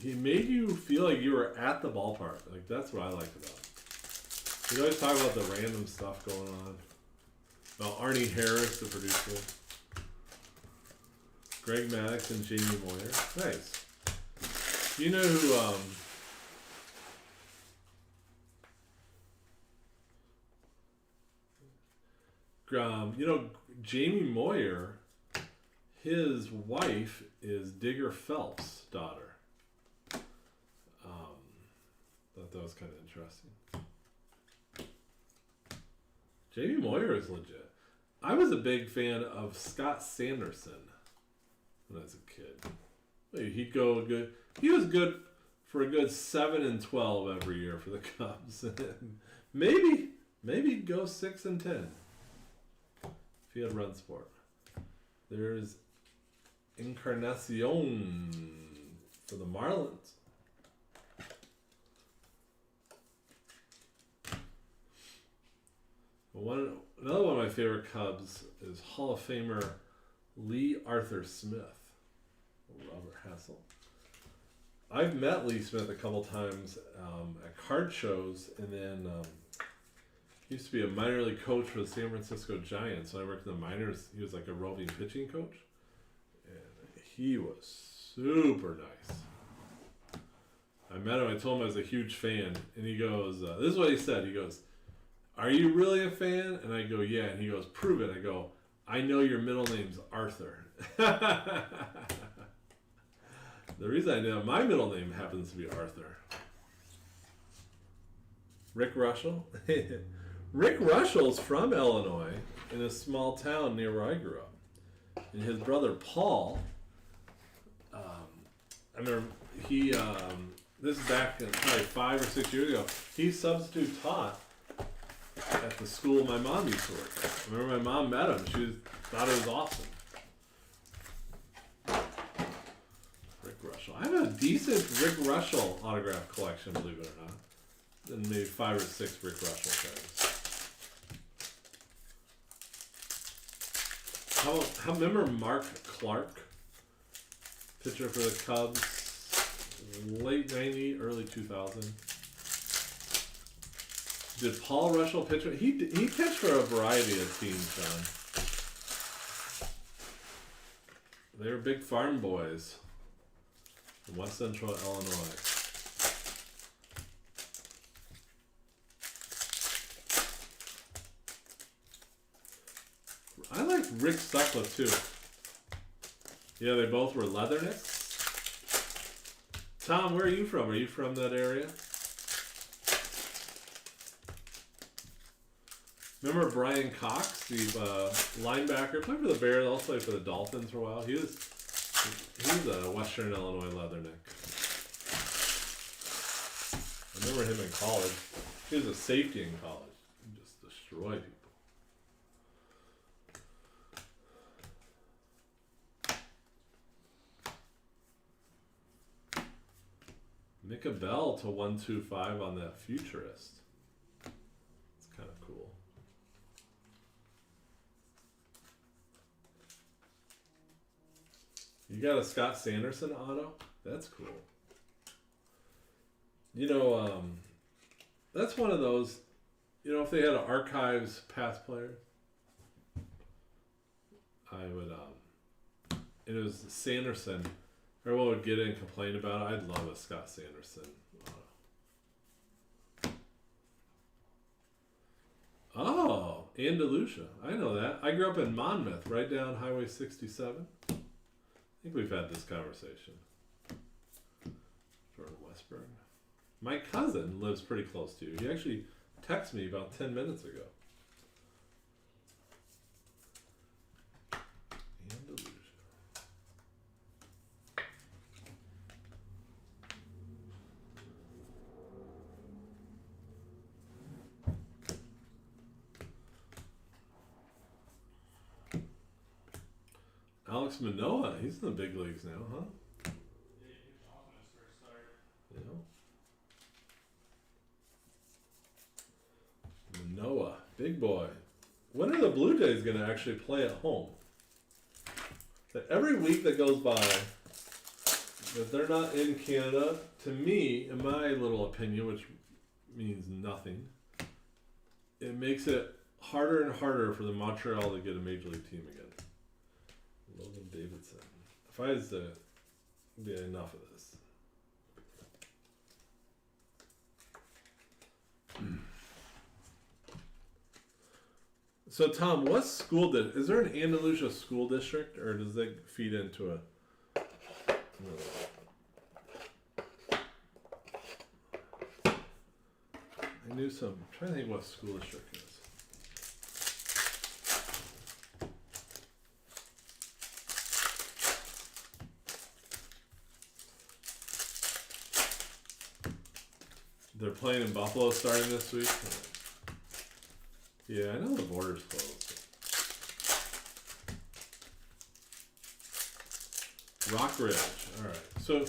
S1: He made you feel like you were at the ballpark. Like, that's what I liked about him. He'd always talk about the random stuff going on. About Arnie Harris, the producer. Greg Maddux and Jamie Moyer. Nice. You know who, Jamie Moyer, his wife is Digger Phelps' daughter. Thought that was kind of interesting. Jamie Moyer is legit. I was a big fan of Scott Sanderson when I was a kid. He'd go good. He was good for a good 7-12 every year for the Cubs. maybe he'd go 6-10 if he had run support. There's Encarnacion for the Marlins. Another one of my favorite Cubs is Hall of Famer Lee Arthur Smith. Robert Hassel. I've met Lee Smith a couple times at card shows, and then he used to be a minor league coach for the San Francisco Giants. When I worked in the minors, he was like a roving pitching coach, and he was super nice. I met him. I told him I was a huge fan, and he goes, "This is what he said." He goes, "Are you really a fan?" And I go, "Yeah." And he goes, "Prove it." I go, "I know your middle name's Arthur." The reason I know my middle name happens to be Arthur. Rick Russell. Rick Russell's from Illinois, in a small town near where I grew up. And his brother Paul, I remember he, this is back probably 5 or 6 years ago, he substitute taught at the school my mom used to work at. I remember my mom met him. She thought it was awesome. Rick Russell. I have a decent Rick Russell autograph collection, believe it or not. And maybe 5 or 6 Rick Russell cards. How remember Mark Clark? Pitcher for the Cubs. Late 90, early 2000. Did Paul Russell pitch? He pitched for a variety of teams, John. They were big farm boys in West Central Illinois. I like Rick Sutcliffe too. Yeah, they both were Leathernecks. Tom, where are you from? Are you from that area? Remember Brian Cox, the linebacker, played for the Bears, also played for the Dolphins for a while. He was a Western Illinois Leatherneck. I remember him in college. He was a safety in college. He just destroyed people. Micah Bell to 125 on that Futurist. It's You got a Scott Sanderson auto? That's cool. You know, that's one of those, you know, if they had an archives past player, I would, and it was Sanderson, everyone would get in and complain about it. I'd love a Scott Sanderson auto. Oh, Andalusia. I know that. I grew up in Monmouth, right down Highway 67. I think we've had this conversation. Jordan Westberg. My cousin lives pretty close to you. He actually texted me about 10 minutes ago. Andalusia. Alex Manoah, he's in the big leagues now, huh?
S2: Yeah, he was awesome his first start.
S1: Yeah. Manoah, big boy. When are the Blue Jays going to actually play at home? That every week that goes by that they're not in Canada, to me, in my little opinion, which means nothing, it makes it harder and harder for the Montreal to get a major league team again. Logan Davidson. If I was to be enough of this. So Tom, what school is there an Andalusia school district, or does that feed into a? I knew some. I'm trying to think what school district it is. They're playing in Buffalo starting this week. Yeah, I know the border's closed. Rock Ridge. All right. So,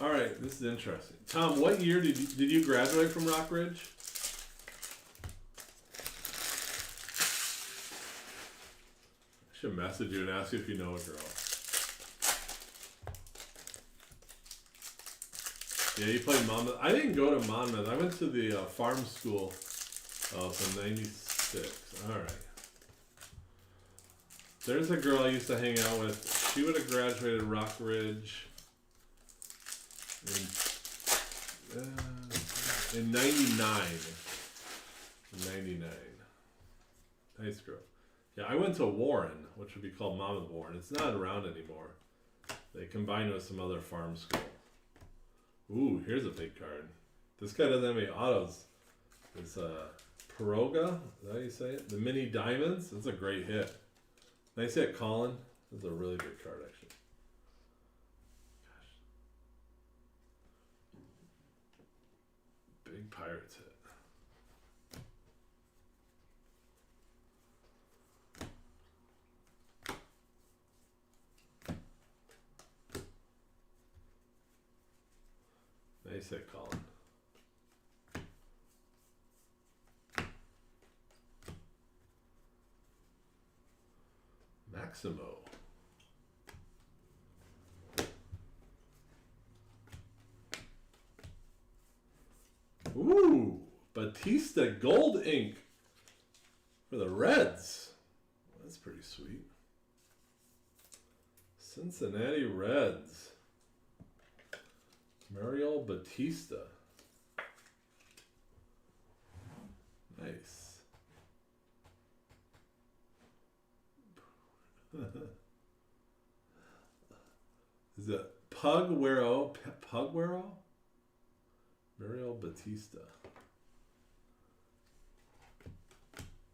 S1: all right. This is interesting. Tom, what year did you graduate from Rock Ridge? I should message you and ask you if you know a girl. Yeah, you played Monmouth. I didn't go to Monmouth. I went to the farm school from '96. All right. There's a girl I used to hang out with. She would have graduated Rock Ridge in '99. 99. Nice girl. Yeah, I went to Warren, which would be called Monmouth Warren. It's not around anymore. They combined with some other farm school. Ooh, here's a big card. This guy doesn't have any autos. It's Piroga, is that how you say it? The Mini Diamonds. That's a great hit. Nice hit, Colin. That's a really good card, actually. Gosh. Big Pirates hit. Nice hit, Colin. Maximo. Ooh, Batista Gold Ink for the Reds. That's pretty sweet. Cincinnati Reds. Mario Batista. Nice. Is it Pugwero? Pugwero? Mario Batista.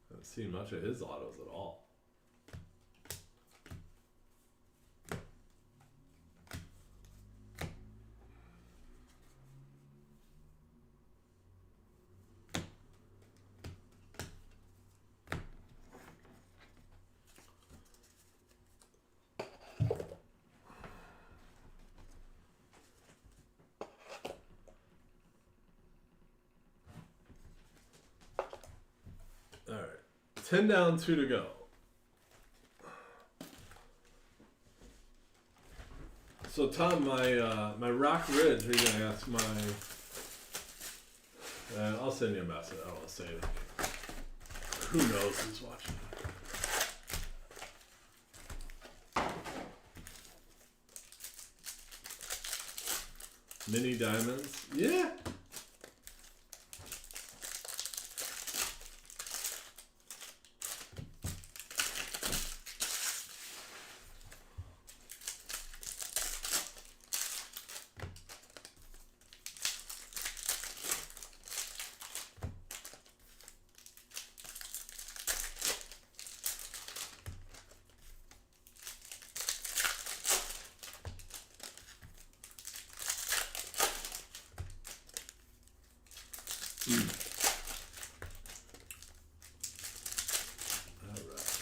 S1: Haven't seen much of his autos at all. All right, 10 down, 2 to go. Tom, my Rock Ridge. Are you gonna ask my? I'll send you a message. I don't want to say it. Who knows who's watching? Mini diamonds. Yeah.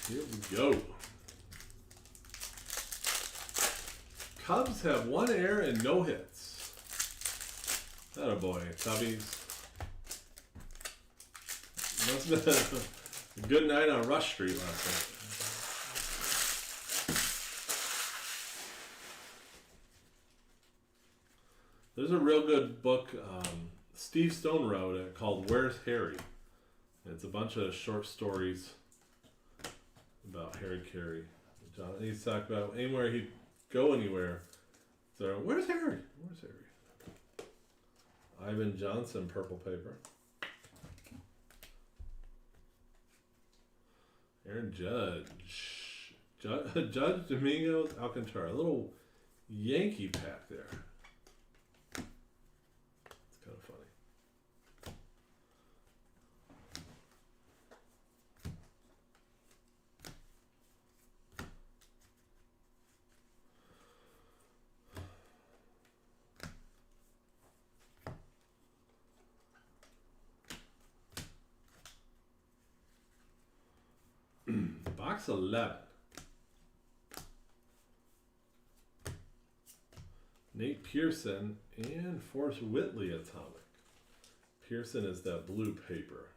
S1: Here we go. Cubs have 1 error and no hits. Atta boy, Cubbies. Must have been a good night on Rush Street last night. There's a real good book Steve Stone wrote called Where's Harry? It's a bunch of short stories about Harry Carey. John, he's talking about anywhere he'd go anywhere. So, where's Harry? Where's Harry? Ivan Johnson, purple paper. Aaron Judge. Judge Domingos Alcantara. A little Yankee pack there. It's kind of funny. Box 11. Nate Pearson and Forrest Whitley atomic. Pearson is that blue paper.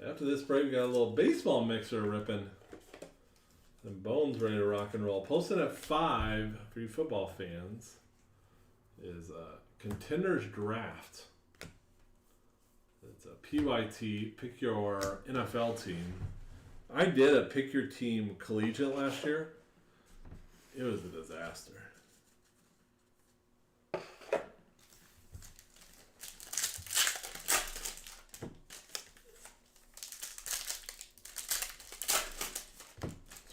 S1: After this break, we got a little baseball mixer ripping. And Bones ready to rock and roll. Posted at 5 for you football fans is Contenders Draft. It's a PYT, pick your NFL team. I did a pick your team collegiate last year. It was a disaster.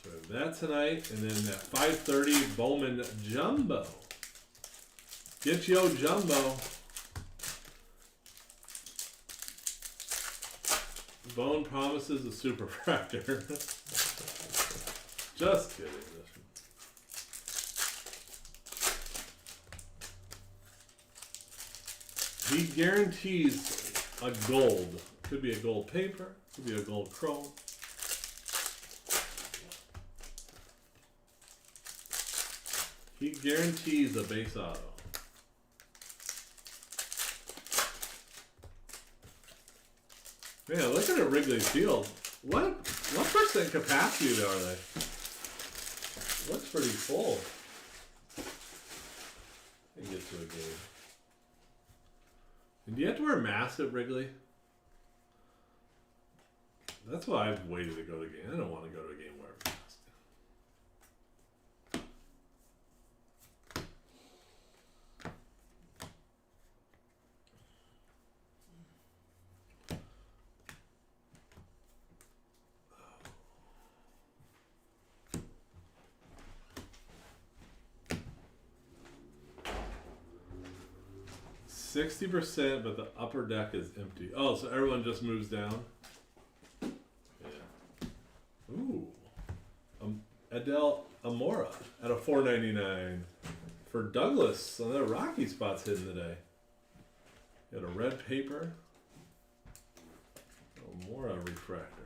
S1: So we have that tonight, and then at 5:30 Bowman Jumbo. Get yo Jumbo. Bone promises a super fractor. Just kidding. He guarantees a gold. Could be a gold paper. Could be a gold chrome. He guarantees a base auto. Man, look at a Wrigley Field. What percent capacity are they? Looks pretty full. Let me get to a game. And do you have to wear a mask at Wrigley? That's why I've waited to go to a game. I don't want to go to a game where I'm masked. %, but the upper deck is empty. Oh, so everyone just moves down? Yeah. Ooh. Adele Amora at a $4.99 for Douglas. Another Rocky spots hidden today. Got a red paper. Amora refractor.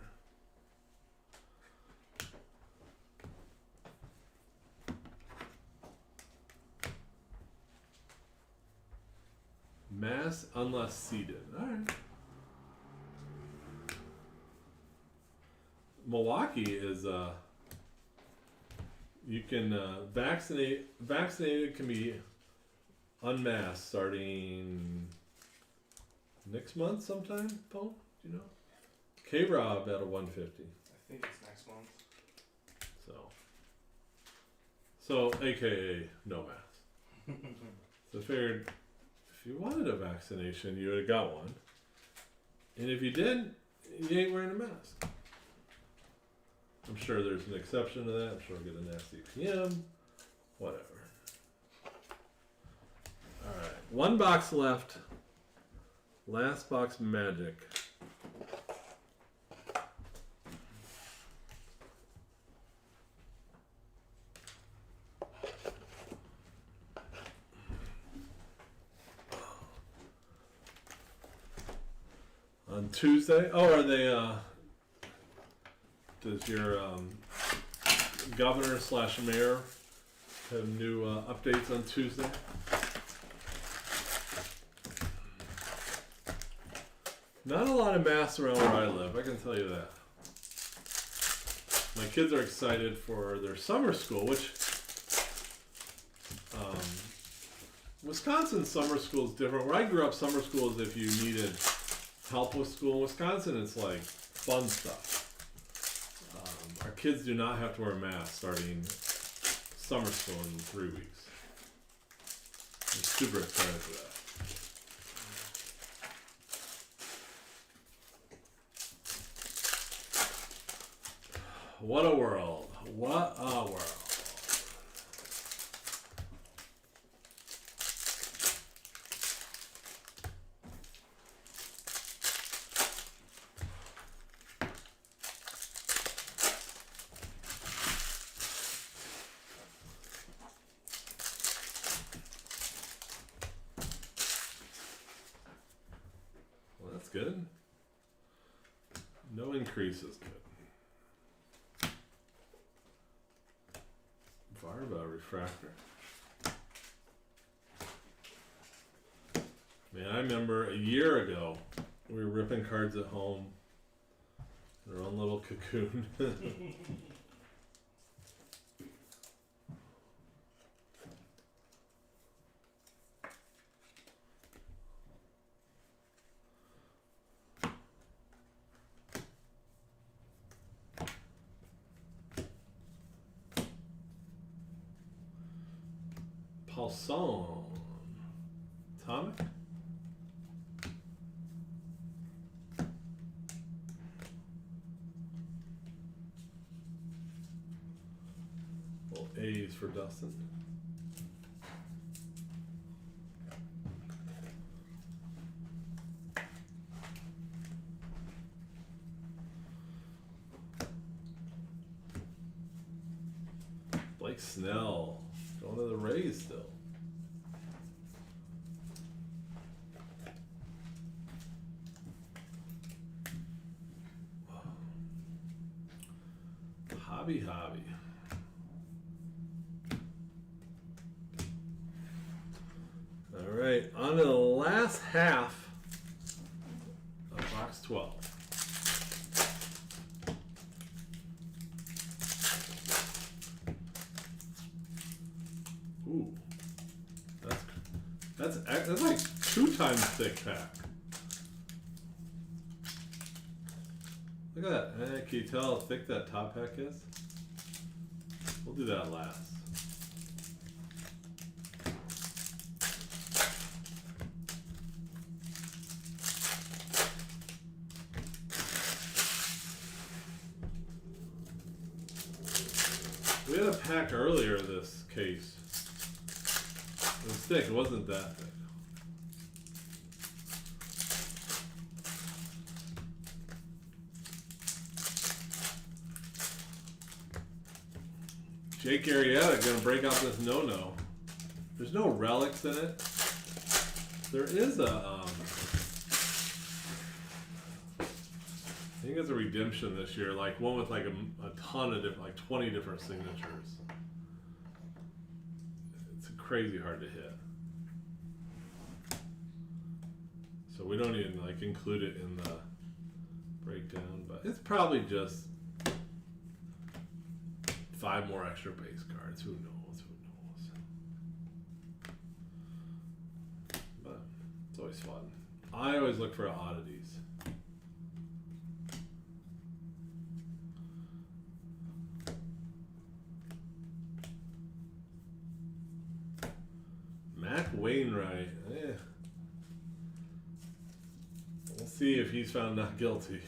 S1: Mass unless seeded. Alright. Milwaukee is you can vaccinated can be unmasked starting next month sometime. Paul, do you know? K-Rob at a 150.
S3: I think it's next month.
S1: So AKA no mask. So I figured if you wanted a vaccination, you would have got one. And if you didn't, you ain't wearing a mask. I'm sure there's an exception to that. I'm sure I'll get a nasty PM. Whatever. Alright. One box left. Last box magic. On Tuesday? Oh, are they, does your governor / mayor have new updates on Tuesday? Not a lot of masks around where I live, I can tell you that. My kids are excited for their summer school, which Wisconsin summer school is different. Where I grew up, summer school is if you needed help with school. In Wisconsin, it's like fun stuff. Our kids do not have to wear a mask starting summer school in 3 weeks. I'm super excited for that. What a world. What a world. Well, that's good. No increase is good. Varba refractor. Man, I remember a year ago we were ripping cards at home in our own little cocoon. Paulson. Atomic? Well, A's for Dustin. Blake Snell. Going to the Rays still. Hobby. All right, on to the last half of box 12. Ooh, that's like 2 times thick pack. Look at that. Can you tell how thick that top pack is? We'll do that last. We had a pack earlier of this case. It was thick, it wasn't that thick. Jake Arrieta gonna break out this no-no. There's no relics in it. There is a, I think it's a redemption this year, like one with like a ton of different, like 20 different signatures. It's crazy hard to hit. So we don't even like include it in the breakdown, but it's probably just 5 more extra base cards. Who knows? Who knows? But it's always fun. I always look for oddities. Mac Wainwright. We'll see if he's found not guilty.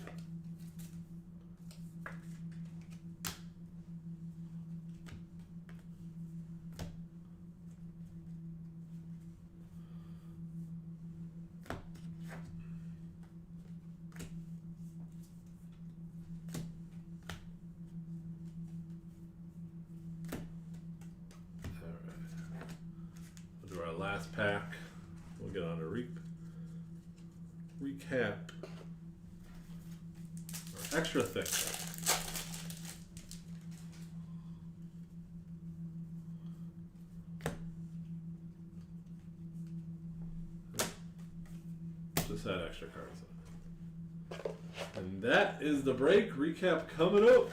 S1: Last pack. We'll get on to recap. Or extra thick. Just had extra cards on. And that is the break. Recap coming up.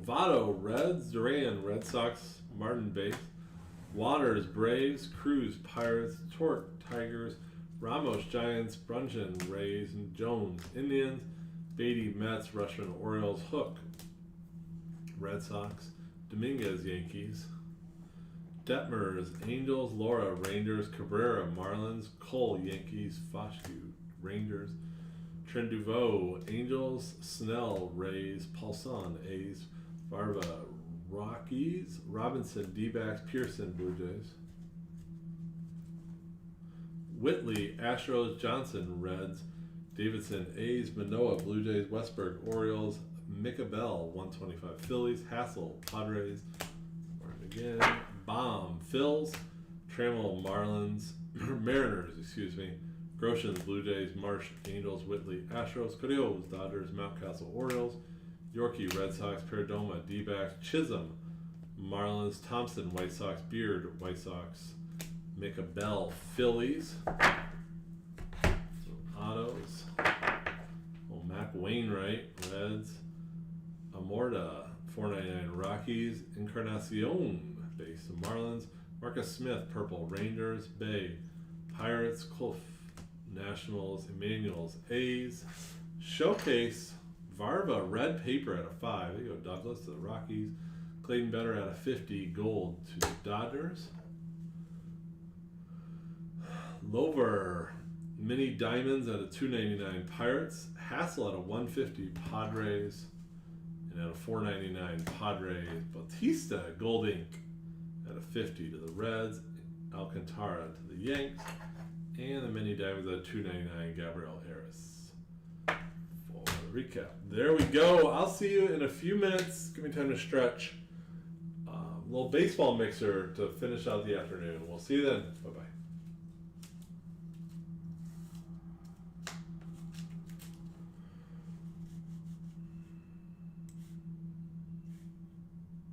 S1: Votto, Reds, Duran, Red Sox, Martin base, Waters, Braves, Cruz, Pirates, Torque, Tigers, Ramos, Giants, Brunson, Rays, and Jones, Indians, Beatty, Mets, Rushman, Orioles, Hook, Red Sox, Dominguez, Yankees, Detmers, Angels, Laura, Rangers, Cabrera, Marlins, Cole, Yankees, Foshku, Rangers, Trenduveau, Angels, Snell, Rays, Paulson, A's, Barba, Rockies, Robinson, D-backs, Pearson, Blue Jays, Whitley, Astros, Johnson, Reds, Davidson, A's, Manoa, Blue Jays, Westberg, Orioles, Micabell, 125, Phillies, Hassel, Padres, again, Baum, Phils, Trammell, Marlins, Mariners, Groshans, Blue Jays, Marsh, Angels, Whitley, Astros, Carrillos, Dodgers, Mountcastle, Orioles, Yorkie, Red Sox, Perdomo, D-backs, Chisholm, Marlins, Thompson, White Sox, Beard, White Sox, Micabell, Phillies, autos, Mac Wainwright, Reds, Amorta, 499, Rockies, Encarnacion, base, Marlins, Marcus Smith, purple, Rangers, Bay, Pirates, Clough, Nationals, Emmanuel's, A's, Showcase, Varva, red paper at a 5. There you go, Douglas to the Rockies. Clayton Better at a 50, gold to the Dodgers. Lover, mini diamonds at a 299, Pirates. Hassel at a 150, Padres. And at a 499, Padres. Bautista, gold ink at a 50 to the Reds. Alcantara to the Yanks. And the mini diamonds at 299, Gabriel Harris. For the recap. There we go. I'll see you in a few minutes. Give me time to stretch. Little baseball mixer to finish out the afternoon. We'll see you then. Bye-bye.